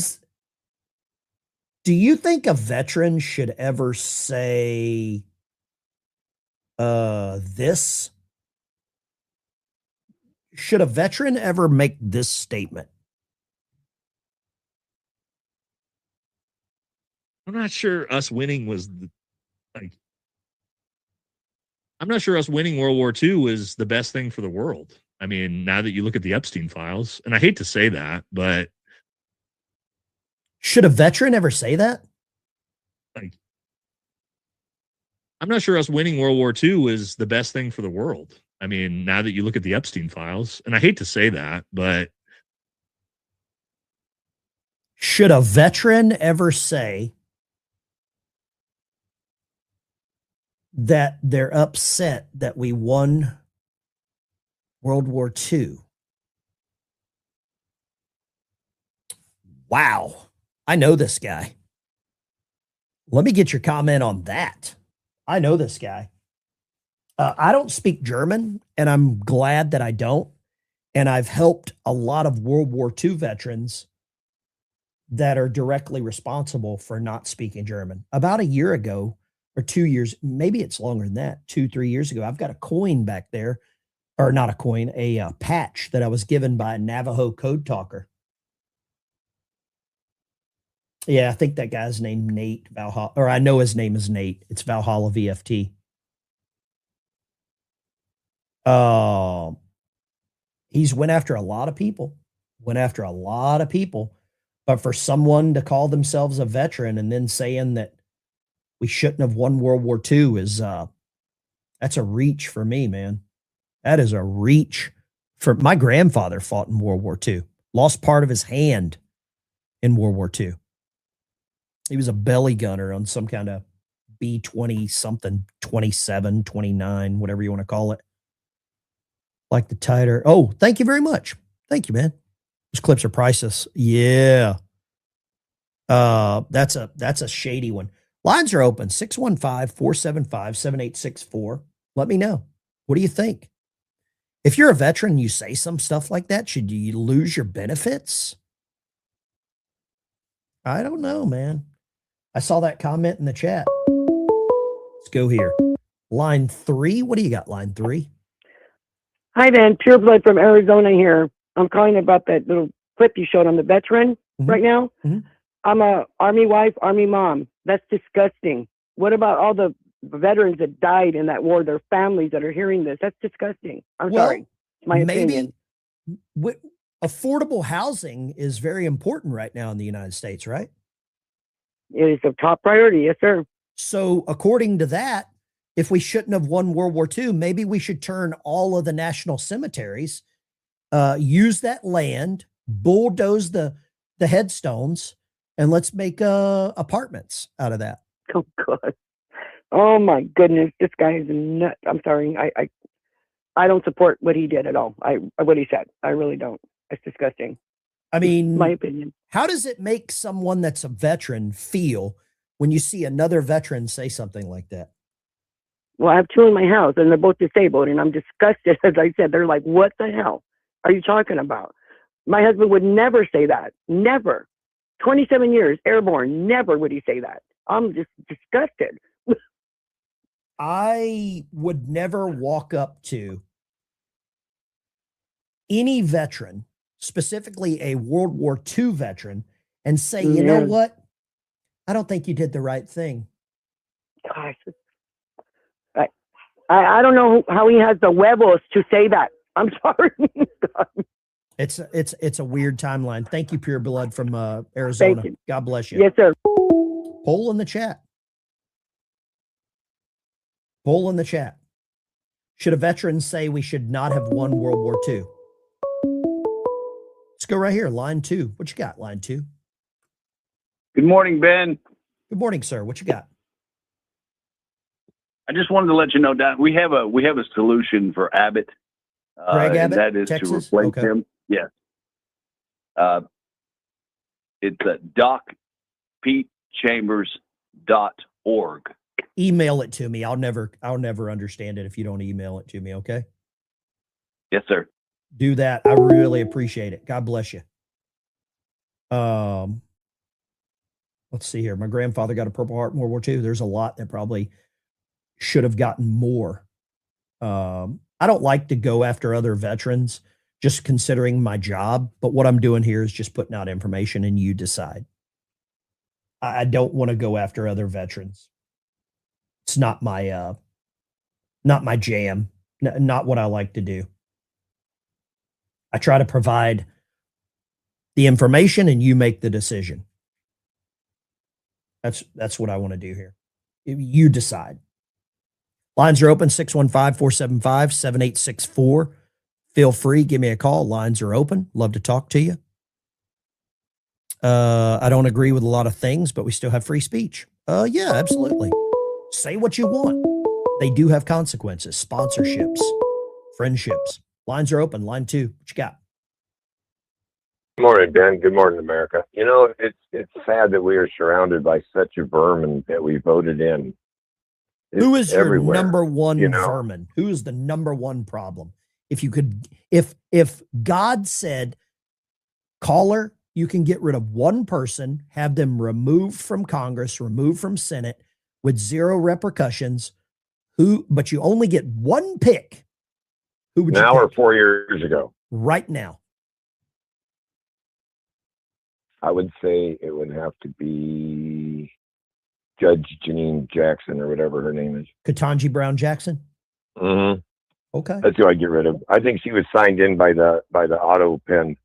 you think a veteran should ever say this? Should a veteran ever make this statement? I'm not sure us winning I'm not sure us winning World War II was the best thing for the world. I mean, now that you look at the Epstein files, and I hate to say that, but should a veteran ever say that? I'm not sure us winning World War II was the best thing for the world. I mean, now that you look at the Epstein files, and I hate to say that, but should a veteran ever say that they're upset that we won World War II? Wow. I know this guy. Let me get your comment on that. I know this guy. I don't speak German, and I'm glad that I don't. And I've helped a lot of World War II veterans that are directly responsible for not speaking German. About a year ago, or 2 years, maybe it's longer than that, 2-3 years ago, I've got a coin back there, or not a coin, a patch that I was given by a Navajo code talker. Yeah, I think that guy's named Nate Valhalla, or I know his name is Nate. It's Valhalla VFT. He's went after a lot of people, but for someone to call themselves a veteran and then saying that we shouldn't have won World War II is, that's a reach for me, man. That is a reach. For my grandfather fought in World War II, lost part of his hand in World War II. He was a belly gunner on some kind of B-20 something, 27, 29, whatever you want to call it. Like the tighter. Oh, thank you very much. Thank you, man. Those clips are priceless. Yeah. That's a shady one. Lines are open. 615-475-7864. Let me know. What do you think? If you're a veteran and you say some stuff like that, should you lose your benefits? I don't know, man. I saw that comment in the chat. Let's go here. Line 3. What do you got, line 3? Hi, Dan. Pure Blood from Arizona here. I'm calling about that little clip you showed on the veteran right now. I'm a Army wife, Army mom. That's disgusting. What about all the veterans that died in that war, their families that are hearing this. That's disgusting. I'm sorry. It's my opinion. Affordable housing is very important right now in the United States, right? It is a top priority. Yes, sir. So according to that, if we shouldn't have won World War II, maybe we should turn all of the national cemeteries, use that land, bulldoze the headstones, and let's make apartments out of that. Oh, God. Oh, my goodness. This guy is a nut. I'm sorry. I don't support what he did at all. What he said. I really don't. It's disgusting. I mean, my opinion. How does it make someone that's a veteran feel when you see another veteran say something like that? Well, I have two in my house, and they're both disabled, and I'm disgusted. As I said, they're like, what the hell are you talking about? My husband would never say that. Never. 27 years, airborne. Never would he say that. I'm just disgusted. I would never walk up to any veteran, specifically a World War II veteran, and say, you know what? I don't think you did the right thing. Gosh. I don't know how he has the huevos to say that. I'm sorry. It's a weird timeline. Thank you, Pure Blood from Arizona. God bless you. Yes, sir. Poll in the chat. Poll in the chat. Should a veteran say we should not have won World War II? Let's go right here. Line 2. What you got, line 2? Good morning, Ben. Good morning, sir. What you got? I just wanted to let you know that we have a solution for Abbott. Greg Abbott, and that is Texas? to replace him. Yes. It's docpetechambers.org. Email it to me. I'll never understand it if you don't email it to me, okay? Yes, sir. Do that. I really appreciate it. God bless you. Let's see here. My grandfather got a Purple Heart in World War II. There's a lot that probably should have gotten more. I don't like to go after other veterans, just considering my job. But what I'm doing here is just putting out information and you decide. I don't want to go after other veterans. It's not my jam, not what I like to do. I try to provide the information and you make the decision. That's what I want to do here. You decide. Lines are open, 615-475-7864. Feel free, give me a call. Lines are open. Love to talk to you. I don't agree with a lot of things, but we still have free speech. Yeah, absolutely. Say what you want. They do have consequences, sponsorships, friendships. Lines are open. Line 2, what you got? Good morning, Ben. Good morning, America. You know, it's sad that we are surrounded by such a vermin that we voted in. Who is your everywhere, number one you know? vermin? Who is the number one problem? If you could, if God said, caller, you can get rid of one person, have them removed from Congress, removed from Senate with zero repercussions, but you only get one pick. Who would now you pick? or 4 years ago? Right now. I would say it would have to be Judge Janine Jackson or whatever her name is. Ketanji Brown Jackson. Mm-hmm. Okay. That's who I'd get rid of. I think she was signed in by the auto pen.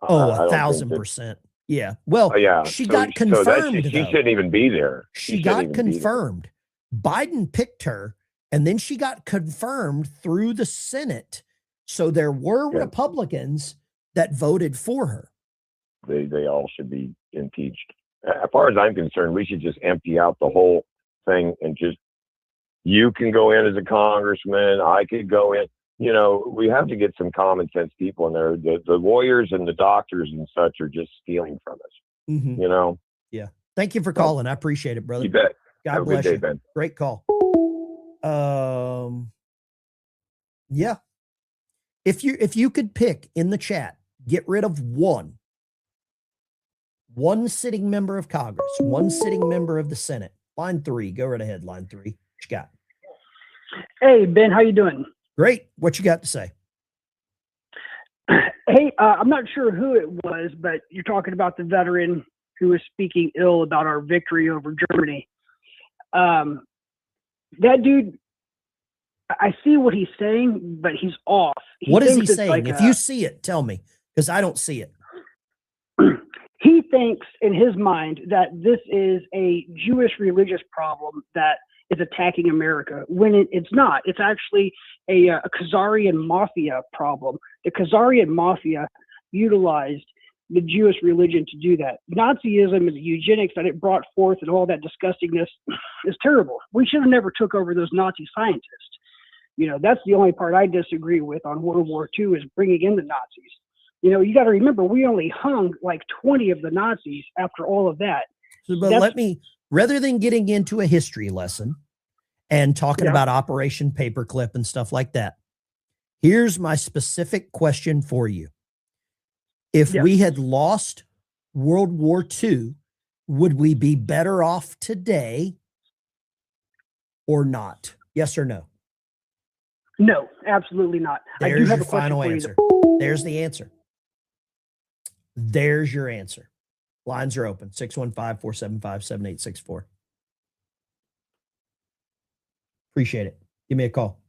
Oh, I don't think 1,000%. Yeah. Well, yeah. she So- got so confirmed. she though. shouldn't even be there. She shouldn't got even be there. confirmed. Biden picked her, and then she got confirmed through the Senate. So there were Republicans that voted for her. They all should be impeached. As far as I'm concerned, we should just empty out the whole thing and just, you can go in as a congressman, I could go in. You know, we have to get some common sense people in there. The lawyers and the doctors and such are just stealing from us. Mhm. You know? Yeah. Thank you for calling. I appreciate it, brother. You bet. God Have a bless good day, you. Ben. Great call. Yeah. If you could pick in the chat, get rid of one sitting member of Congress, one sitting member of the Senate. Line 3, go right ahead. Line 3. What you got? Hey, Ben, how you doing? Great. What you got to say? Hey, I'm not sure who it was, but you're talking about the veteran who was speaking ill about our victory over Germany. that dude, I see what he's saying, but he's off. What is he thinks it's saying? like If a- you see it, tell me, because I don't see it. he thinks in his mind that this is a Jewish religious problem that is attacking America, when it's not. It's actually a Khazarian mafia problem. The Khazarian mafia utilized the Jewish religion to do that. Nazism and the eugenics that it brought forth and all that disgustingness is terrible. We should have never took over those Nazi scientists. You know, that's the only part I disagree with on World War II, is bringing in the Nazis. You know, you got to remember, we only hung like 20 of the Nazis after all of that. But let me, rather than getting into a history lesson and talking Yeah. about Operation Paperclip and stuff like that, here's my specific question for you. If we had lost World War II, would we be better off today or not? Yes or no? No, absolutely not. I do There's have your a question final for you, answer. There's the answer. There's your answer. Lines are open. 615-475-7864. Appreciate it. Give me a call.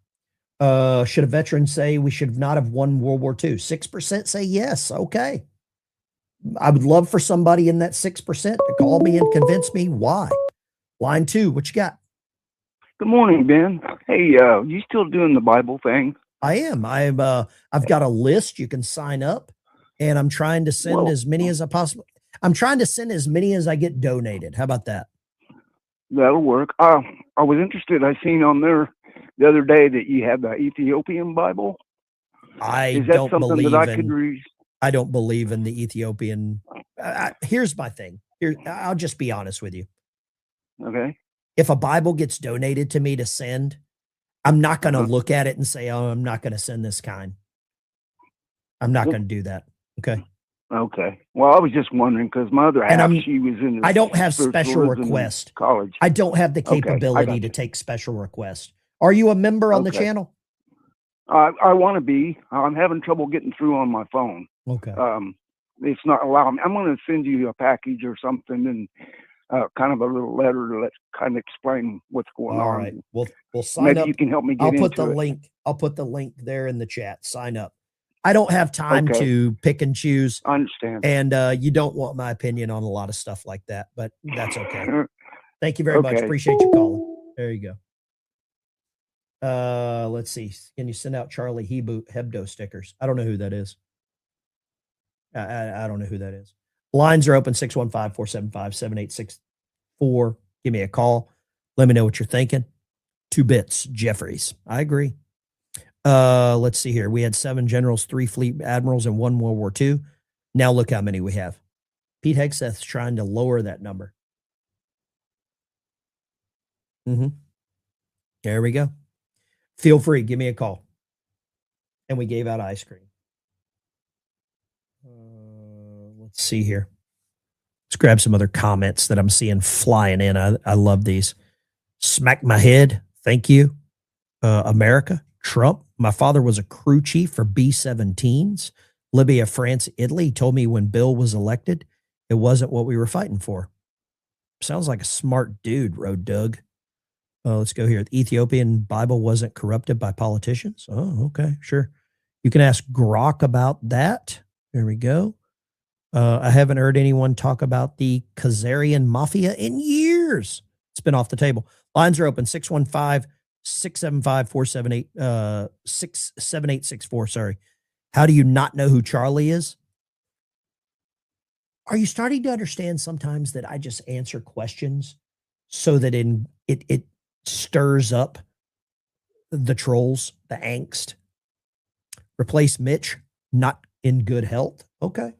Should a veteran say we should not have won World War II? 6% say yes. Okay. I would love for somebody in that 6% to call me and convince me why. Line 2, what you got? Good morning, Ben. Hey, you still doing the Bible thing? I am. I've got a list. You can sign up, and I'm trying to send as many as I possibly. I'm trying to send as many as I get donated. How about that? That'll work. I was interested. I seen on there the other day that you have the Ethiopian Bible. Is that don't something believe that I in, could read? I don't believe in the Ethiopian. Here's my thing. Here, I'll just be honest with you. Okay. If a Bible gets donated to me to send, I'm not going to look at it and say, "Oh, I'm not going to send this kind." I'm not going to do that. Okay. Okay. Well, I was just wondering because my other half, she was in. I don't have special spiritualism in request. college. I don't have the Okay, I capability got to you. take special requests. Are you a member on the Okay. channel? I want to be. I'm having trouble getting through on my phone. Okay. It's not allowing me. I'm going to send you a package or something and kind of a little letter to kind of explain what's going All on. right. We'll sign Maybe up. you can help me get I'll put into the it. link. I'll put the link there in the chat. Sign up. I don't have time Okay. to pick and choose. I understand. And you don't want my opinion on a lot of stuff like that, but that's okay. Thank you very much. Okay. Appreciate you calling. There you go. Let's see. Can you send out Charlie Hebdo stickers? I don't know who that is. I don't know who that is. Lines are open, 615-475-7864. Give me a call. Let me know what you're thinking. 2 bits, Jeffries. I agree. Let's see here. We had 7 generals, 3 fleet admirals, and 1 World War II. Now look how many we have. Pete Hegseth's trying to lower that number. There we go. Feel free. Give me a call. And we gave out ice cream. Let's see here. Let's grab some other comments that I'm seeing flying in. I love these. Smack my head. Thank you. America. Trump. My father was a crew chief for B-17s. Libya, France, Italy. He told me when Bill was elected, it wasn't what we were fighting for. Sounds like a smart dude, Road Doug. Let's go here. The Ethiopian Bible wasn't corrupted by politicians. Oh, okay, sure. You can ask Grok about that. There we go. I haven't heard anyone talk about the Khazarian mafia in years. It's been off the table. Lines are open, 615-675-478-6864. Sorry. How do you not know who Charlie is? Are you starting to understand sometimes that I just answer questions so that it stirs up the trolls, the angst? Replace Mitch, not in good health. Okay.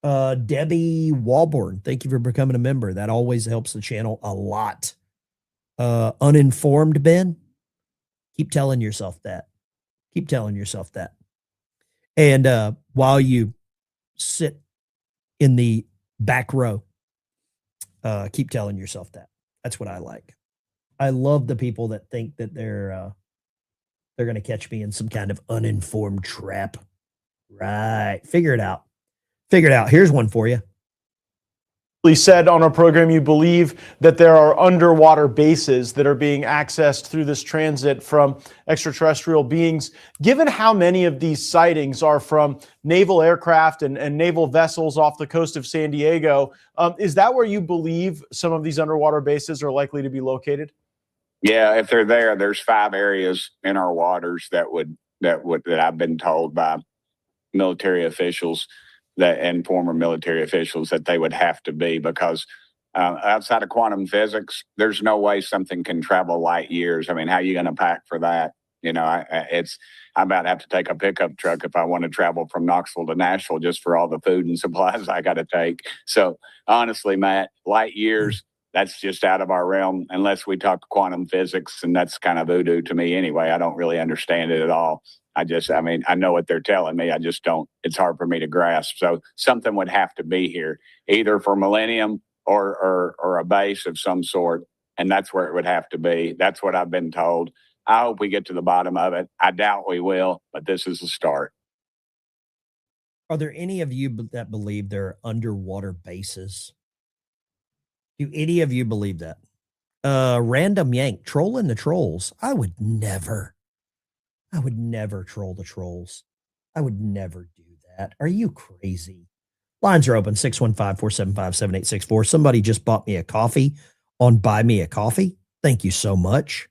Debbie Walborn, thank you for becoming a member. That always helps the channel a lot. Uninformed Ben, keep telling yourself that. Keep telling yourself that. And while you sit in the back row, keep telling yourself that. That's what I like. I love the people that think that they're going to catch me in some kind of uninformed trap. Right. Figure it out. Figure it out. Here's one for you. said on our program you believe that there are underwater bases that are being accessed through this transit from extraterrestrial beings. Given how many of these sightings are from naval aircraft and naval vessels off the coast of San Diego, is that where you believe some of these underwater bases are likely to be located? Yeah, if they're there, there's 5 areas in our waters that I've been told by military officials and former military officials that they would have to be, because outside of quantum physics, there's no way something can travel light years. I mean, how are you going to pack for that? You know, I about have to take a pickup truck if I want to travel from Knoxville to Nashville just for all the food and supplies I got to take. So honestly, Matt, light years, that's just out of our realm unless we talk quantum physics, and that's kind of voodoo to me anyway. I don't really understand it at all. I mean, I know what they're telling me. I just don't, it's hard for me to grasp. So something would have to be here, either for Millennium or a base of some sort. And that's where it would have to be. That's what I've been told. I hope we get to the bottom of it. I doubt we will, but this is the start. Are there any of you that believe there are underwater bases? Do any of you believe that? Random Yank, trolling the trolls. I would never troll the trolls. I would never do that. Are you crazy? Lines are open, 615-475-7864. Somebody just bought me a coffee on Buy Me a Coffee. Thank you so much.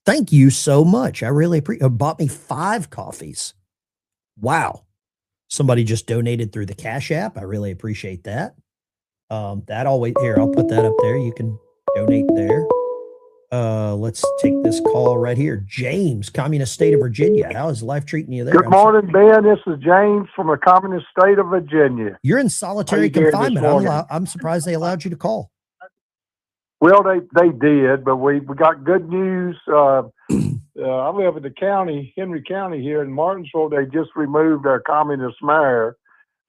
Thank you so much. I really appreciate it. Bought me 5 coffees. Wow. Somebody just donated through the Cash App. I really appreciate that. That always, here, I'll put that up there. You can donate there. Let's take this call right here. James, Communist State of Virginia. How is life treating you there? Good morning, Ben. This is James from the Communist State of Virginia. You're in solitary confinement. I'm surprised they allowed you to call. Well, they did, but we got good news. I live in the county, Henry County here in Martinsville. They just removed our communist mayor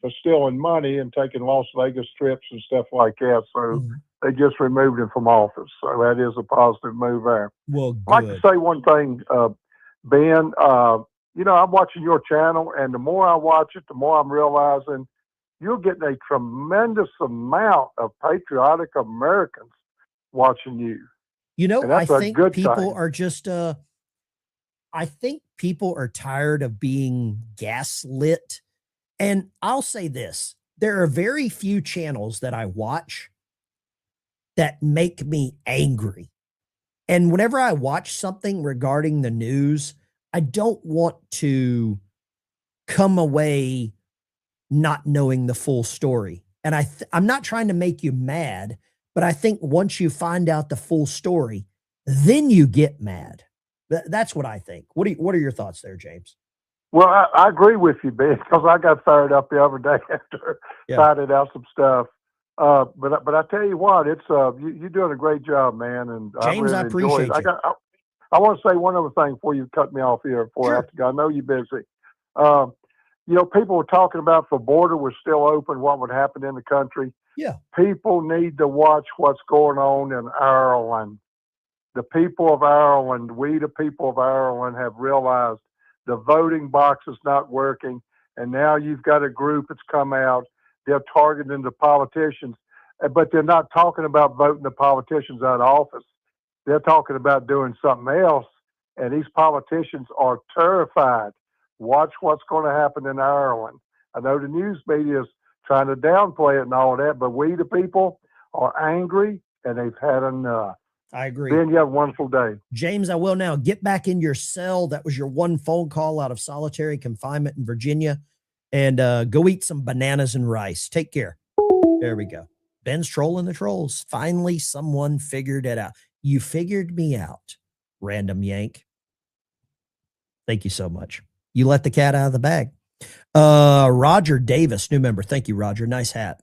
for stealing money and taking Las Vegas trips and stuff like that. So they just removed him from office. So that is a positive move there. Well, good. I'd like to say one thing, Ben. You know, I'm watching your channel, and the more I watch it, the more I'm realizing you're getting a tremendous amount of patriotic Americans watching you. You know, I think people thing. are just, I think people are tired of being gaslit. And I'll say this, there are very few channels that I watch that make me angry. And whenever I watch something regarding the news, I don't want to come away not knowing the full story. And I'm not trying to make you mad, but I think once you find out the full story, then you get mad. That's what I think. What are your thoughts there, James? Well, I agree with you, Ben, because I got fired up the other day after finding out some stuff. But I tell you what, it's you're doing a great job, man. And James, I really appreciate it. I want to say one other thing before you cut me off here. I have to go. I know you're busy. You know, people were talking about if the border was still open, what would happen in the country. Yeah. People need to watch what's going on in Ireland. The people of Ireland, we the people of Ireland have realized the voting box is not working. And now you've got a group that's come out. They're targeting the politicians, but they're not talking about voting the politicians out of office. They're talking about doing something else. And these politicians are terrified. Watch what's going to happen in Ireland. I know the news media is trying to downplay it and all that, but we, the people, are angry and they've had enough. I agree. Ben, you have a wonderful day. James, I will now. Get back in your cell. That was your one phone call out of solitary confinement in Virginia. And go eat some bananas and rice. Take care. There we go. Ben's trolling the trolls. Finally, someone figured it out. You figured me out, Random Yank. Thank you so much. You let the cat out of the bag. Roger Davis, new member. Thank you, Roger. Nice hat.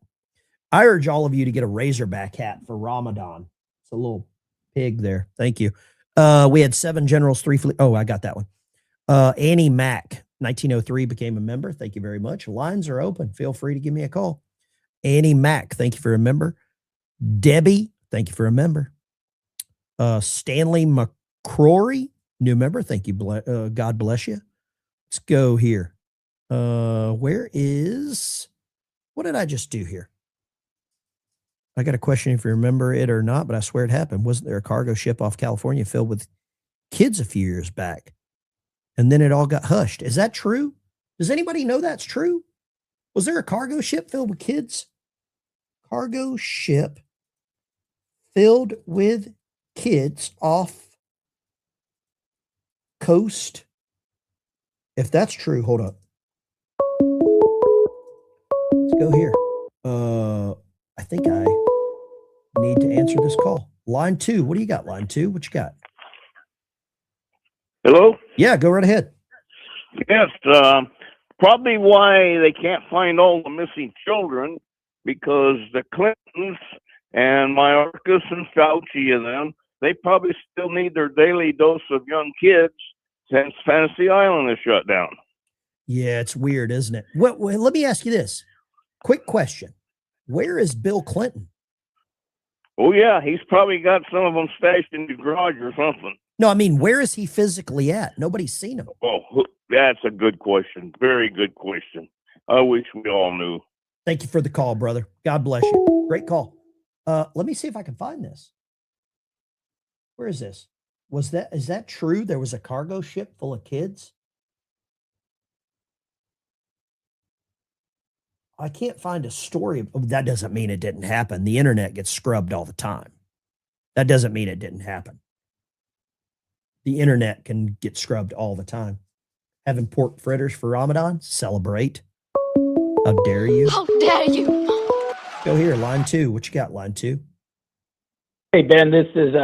I urge all of you to get a Razorback hat for Ramadan. It's a little pig there. Thank you. We had 7 generals, 3 fleet. Oh, I got that one. Annie Mack, 1903, became a member. Thank you very much. Lines are open. Feel free to give me a call. Annie Mack, thank you for a member. Debbie, thank you for a member. Stanley McCrory, new member. Thank you. God bless you. Let's go here. What did I just do here? I got a question if you remember it or not, but I swear it happened. Wasn't there a cargo ship off California filled with kids a few years back? And then it all got hushed. Is that true? Does anybody know that's true? Was there a cargo ship filled with kids? Cargo ship filled with kids off coast. If that's true, hold up. Let's go here. I think I need to answer this call. Line 2. What do you got, line 2? What you got? Hello? Yeah, go right ahead. Yes, probably why they can't find all the missing children, because the Clintons and Mayorkas and Fauci and them, they probably still need their daily dose of young kids since Fantasy Island is shut down. Yeah, it's weird, isn't it? Well, let me ask you this. Quick question. Where is Bill Clinton? Oh, yeah, he's probably got some of them stashed in the garage or something. No, I mean, where is he physically at? Nobody's seen him. Oh, that's a good question. Very good question. I wish we all knew. Thank you for the call, brother. God bless you. Great call. Let me see if I can find this. Where is this? Is that true? There was a cargo ship full of kids? I can't find a story. That doesn't mean it didn't happen. The internet gets scrubbed all the time. That doesn't mean it didn't happen. The internet can get scrubbed all the time. Having pork fritters for Ramadan? Celebrate. How dare you? How dare you? Go here, line 2. What you got, line 2? Hey, Ben, this is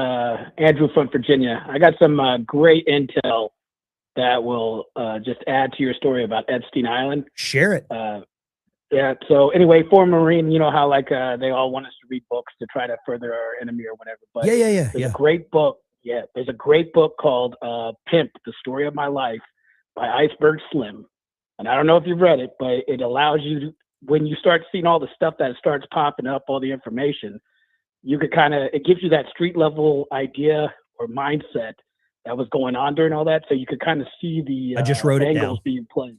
Andrew from Virginia. I got some great intel that will just add to your story about Epstein Island. Share it. Yeah, so anyway, former Marine, you know how like they all want us to read books to try to further our enemy or whatever. But Yeah. there's a great book. Yeah, there's a great book called Pimp, The Story of My Life by Iceberg Slim. And I don't know if you've read it, but it allows you to, when you start seeing all the stuff that starts popping up, all the information, you could it gives you that street level idea or mindset that was going on during all that. So you could kind of see the I just wrote it angles down. being played.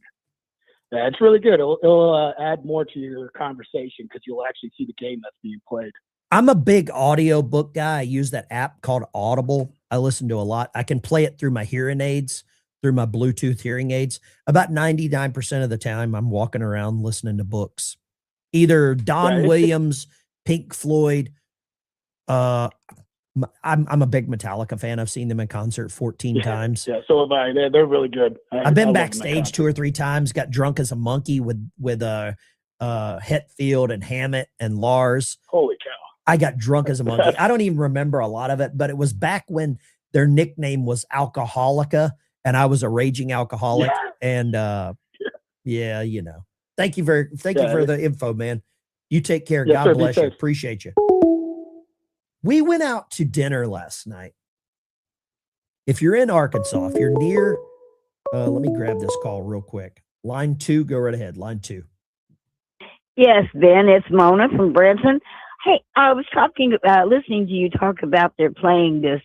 Yeah, it's really good. It'll add more to your conversation because you'll actually see the game that's being played. I'm a big audio book guy. I use that app called Audible. I listen to a lot. I can play it through my hearing aids, through my Bluetooth hearing aids. About 99% of the time, I'm walking around listening to books. Either Don Williams, Pink Floyd. I'm a big Metallica fan. I've seen them in concert 14 times. Yeah, so have I. They're really good. I've been backstage 2 or 3 times, got drunk as a monkey with Hetfield and Hammett and Lars. Holy cow. I got drunk as a monkey. I don't even remember a lot of it, but it was back when their nickname was Alcoholica and I was a raging alcoholic. And yeah, you know. Thank you for the info, man. You take care. Yes, God sir, bless be you. safe. Appreciate you. We went out to dinner last night. If you're in Arkansas, if you're near, let me grab this call real quick. Line 2, go right ahead. Line 2. Yes, Ben, it's Mona from Branson. Hey, I was listening to you talk about they're playing this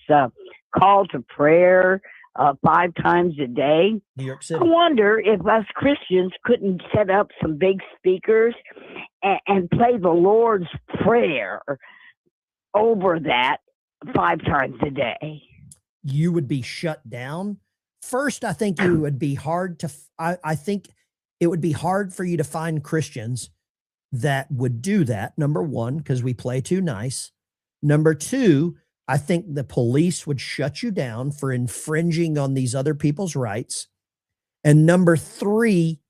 call to prayer 5 times a day. New York City. I wonder if us Christians couldn't set up some big speakers and play the Lord's Prayer over that 5 times a day. You would be shut down. First, I think it would be hard to, I think it would be hard for you to find Christians that would do that. Number one, because we play too nice. Number 2, I think the police would shut you down for infringing on these other people's rights. And number 3,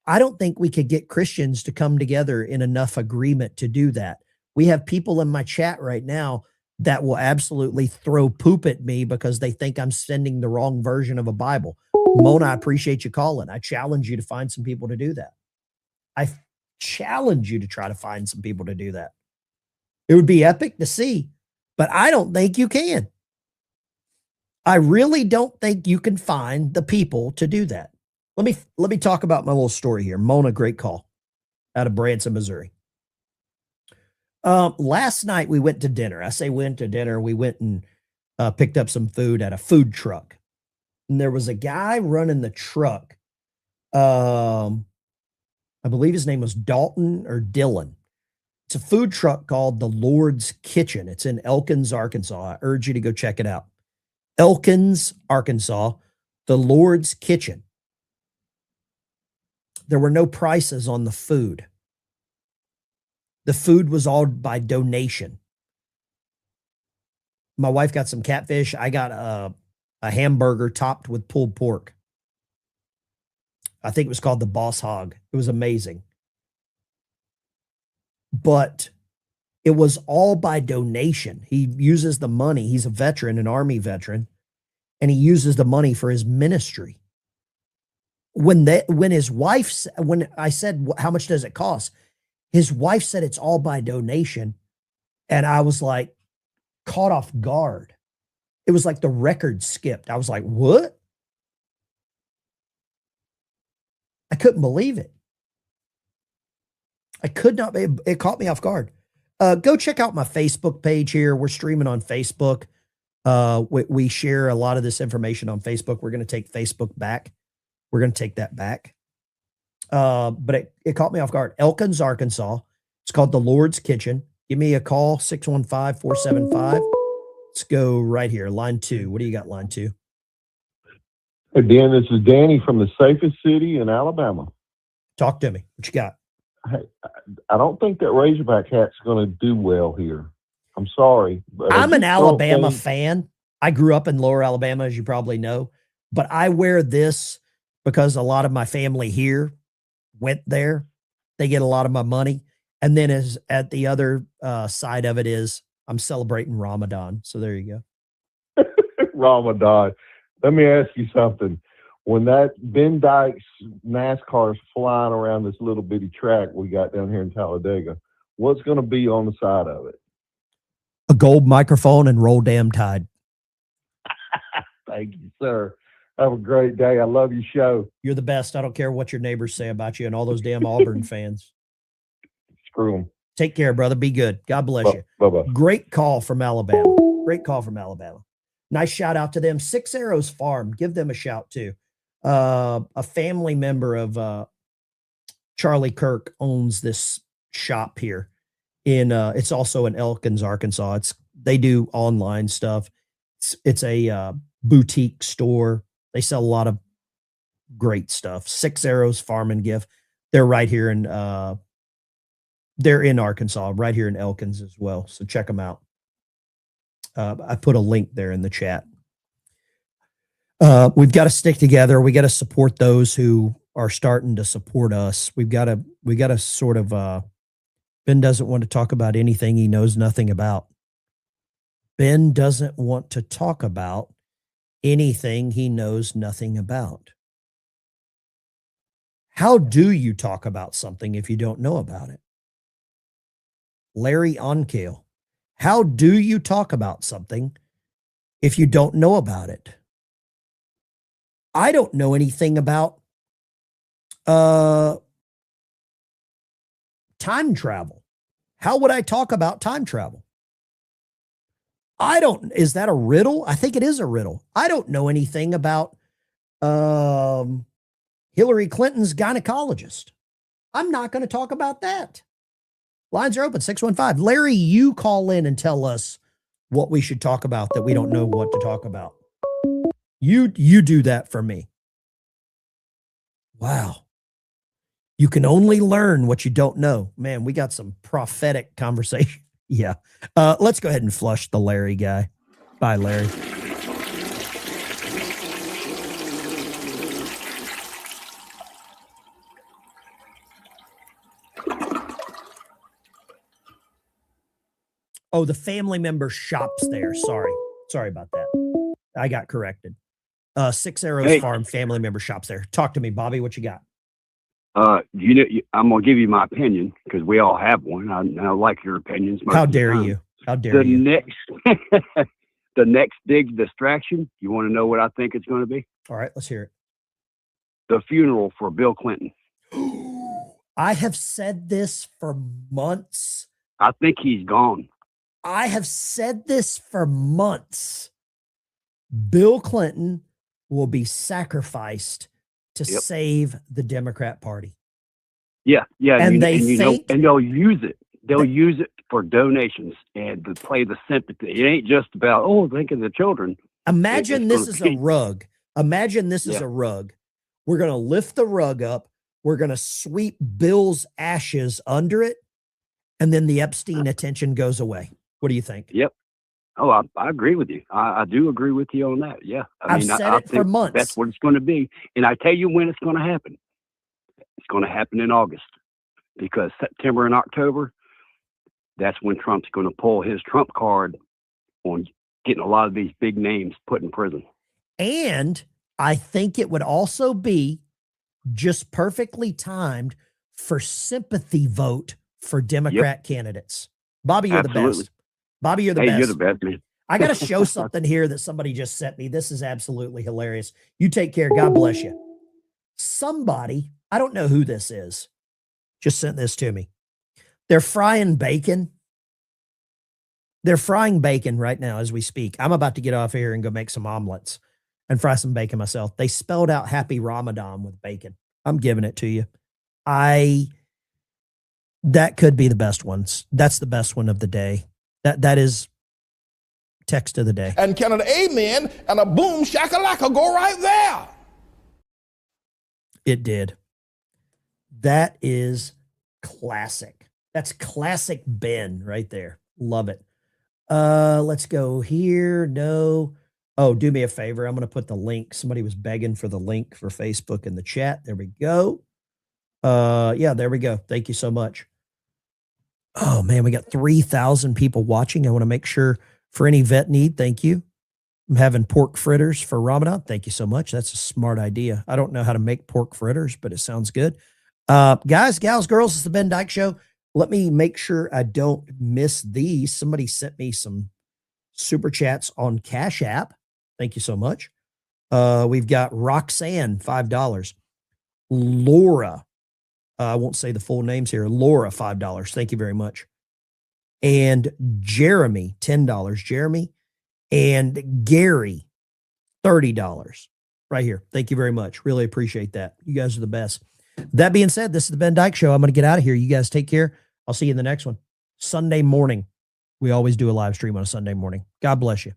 I don't think we could get Christians to come together in enough agreement to do that. We have people in my chat right now that will absolutely throw poop at me because they think I'm sending the wrong version of a Bible. Mona, I appreciate you calling. I challenge you to find some people to do that. I challenge you to try to find some people to do that. It would be epic to see, but I don't think you can. I really don't think you can find the people to do that. Let me talk about my little story here. Mona, great call out of Branson, Missouri. Last night we went to dinner. I say went to dinner. We went and picked up some food at a food truck. And there was a guy running the truck. I believe his name was Dalton or Dylan. It's a food truck called the Lord's Kitchen. It's in Elkins, Arkansas. I urge you to go check it out. Elkins, Arkansas, the Lord's Kitchen. There were no prices on the food. The food was all by donation. My wife got some catfish. I got a hamburger topped with pulled pork. I think it was called the Boss Hog. It was amazing. But it was all by donation. He uses the money. He's a veteran, an Army veteran, and he uses the money for his ministry. When I said, how much does it cost? His wife said it's all by donation. And I was like, caught off guard. It was like the record skipped. I was like, what? I couldn't believe it. I could not be, it caught me off guard. Go check out my Facebook page here. We're streaming on Facebook. We share a lot of this information on Facebook. We're going to take Facebook back. We're going to take that back. But it caught me off guard. Elkins, Arkansas. It's called the Lord's Kitchen. Give me a call, 615-475. Let's go right here. Line 2. What do you got, line 2? Hey, Dan, this is Danny from the safest city in Alabama. Talk to me. What you got? Hey, I don't think that Razorback hat's going to do well here. I'm sorry. But I'm an Alabama fan. I grew up in Lower Alabama, as you probably know. But I wear this because a lot of my family here went there. They get a lot of my money. And then as at the other side of it is I'm celebrating Ramadan. So there you go. Ramadan. Let me ask you something. When that Ben Dykes NASCAR's flying around this little bitty track we got down here in Talladega, what's going to be on the side of it? A gold microphone and Roll Damn Tide. Thank you, sir. Have a great day. I love your show. You're the best. I don't care what your neighbors say about you and all those damn Auburn fans. Screw them. Take care, brother. Be good. God bless you. Bye-bye. Great call from Alabama. Great call from Alabama. Nice shout out to them. Six Arrows Farm. Give them a shout too. A family member of Charlie Kirk owns this shop here in it's also in Elkins, Arkansas. They do online stuff. It's a boutique store. They sell a lot of great stuff. Six Arrows Farm and Gift. They're right here in they're in Arkansas, right here in Elkins as well. So check them out. I put a link there in the chat. We've got to stick together. We got to support those who are starting to support us. We got to sort of, Ben doesn't want to talk about anything he knows nothing about. Ben doesn't want to talk about anything he knows nothing about. How do you talk about something if you don't know about it? Larry Onkale. How do you talk about something if you don't know about it? I don't know anything about time travel. How would I talk about time travel? Is that a riddle? I think it is a riddle. I don't know anything about Hillary Clinton's gynecologist. I'm not going to talk about that. Lines are open, 615. Larry, you call in and tell us what we should talk about that we don't know what to talk about. You do that for me. Wow. You can only learn what you don't know. Man, we got some prophetic conversation. Yeah. Let's go ahead and flush the Larry guy. Bye, Larry. Oh, the family member shops there. Sorry about that. I got corrected. Six Arrows Farm family member shops there. Talk to me, Bobby. What you got? I'm gonna give you my opinion because we all have one. I like your opinions. How dare you? How dare you? The next big distraction. You want to know what I think it's going to be? All right, let's hear it. The funeral for Bill Clinton. I have said this for months. I think he's gone. I have said this for months. Bill Clinton will be sacrificed to save the Democrat Party. Yeah. And they'll use it. they'll use it for donations and to play the sympathy. It ain't just about, oh, think of the children. Imagine this is a be- rug. Imagine this is Yeah. a rug. We're going to lift the rug up. We're going to sweep Bill's ashes under it. And then the Epstein attention goes away. What do you think? Yep. Oh, I agree with you. I do agree with you on that. Yeah. I've said I it for think months. that's what it's going to be. And I tell you when it's going to happen. It's going to happen in August, because September and October, that's when Trump's going to pull his Trump card on getting a lot of these big names put in prison. And I think it would also be just perfectly timed for sympathy vote for Democrat candidates. Bobby, you're the Absolutely. best. Bobby, you're the Hey, best. you're the best, man. I got to show something here that somebody just sent me. This is absolutely hilarious. You take care. God bless you. Somebody, I don't know who this is, just sent this to me. They're frying bacon. They're frying bacon right now as we speak. I'm about to get off here and go make some omelets and fry some bacon myself. They spelled out Happy Ramadan with bacon. I'm giving it to you. That could be the best ones. That's the best one of the day. That is text of the day. And can an amen and a boom shakalaka go right there? It did. That is classic. That's classic Ben right there. Love it. Let's go here. No. Oh, do me a favor. I'm going to put the link. Somebody was begging for the link for Facebook in the chat. There we go. Yeah, there we go. Thank you so much. Oh man, we got 3,000 people watching. I want to make sure for any vet need. Thank you. I'm having pork fritters for Ramadan. Thank you so much. That's a smart idea. I don't know how to make pork fritters, but it sounds good. Guys, gals, girls, it's the Ben Dyke Show. Let me make sure I don't miss these. Somebody sent me some super chats on Cash App. Thank you so much. We've got Roxanne, $5. Laura, I won't say the full names here. Laura, $5. Thank you very much. And Jeremy, $10. Jeremy and Gary, $30 right here. Thank you very much. Really appreciate that. You guys are the best. That being said, this is the Ben Dyke Show. I'm going to get out of here. You guys take care. I'll see you in the next one. Sunday morning. We always do a live stream on a Sunday morning. God bless you.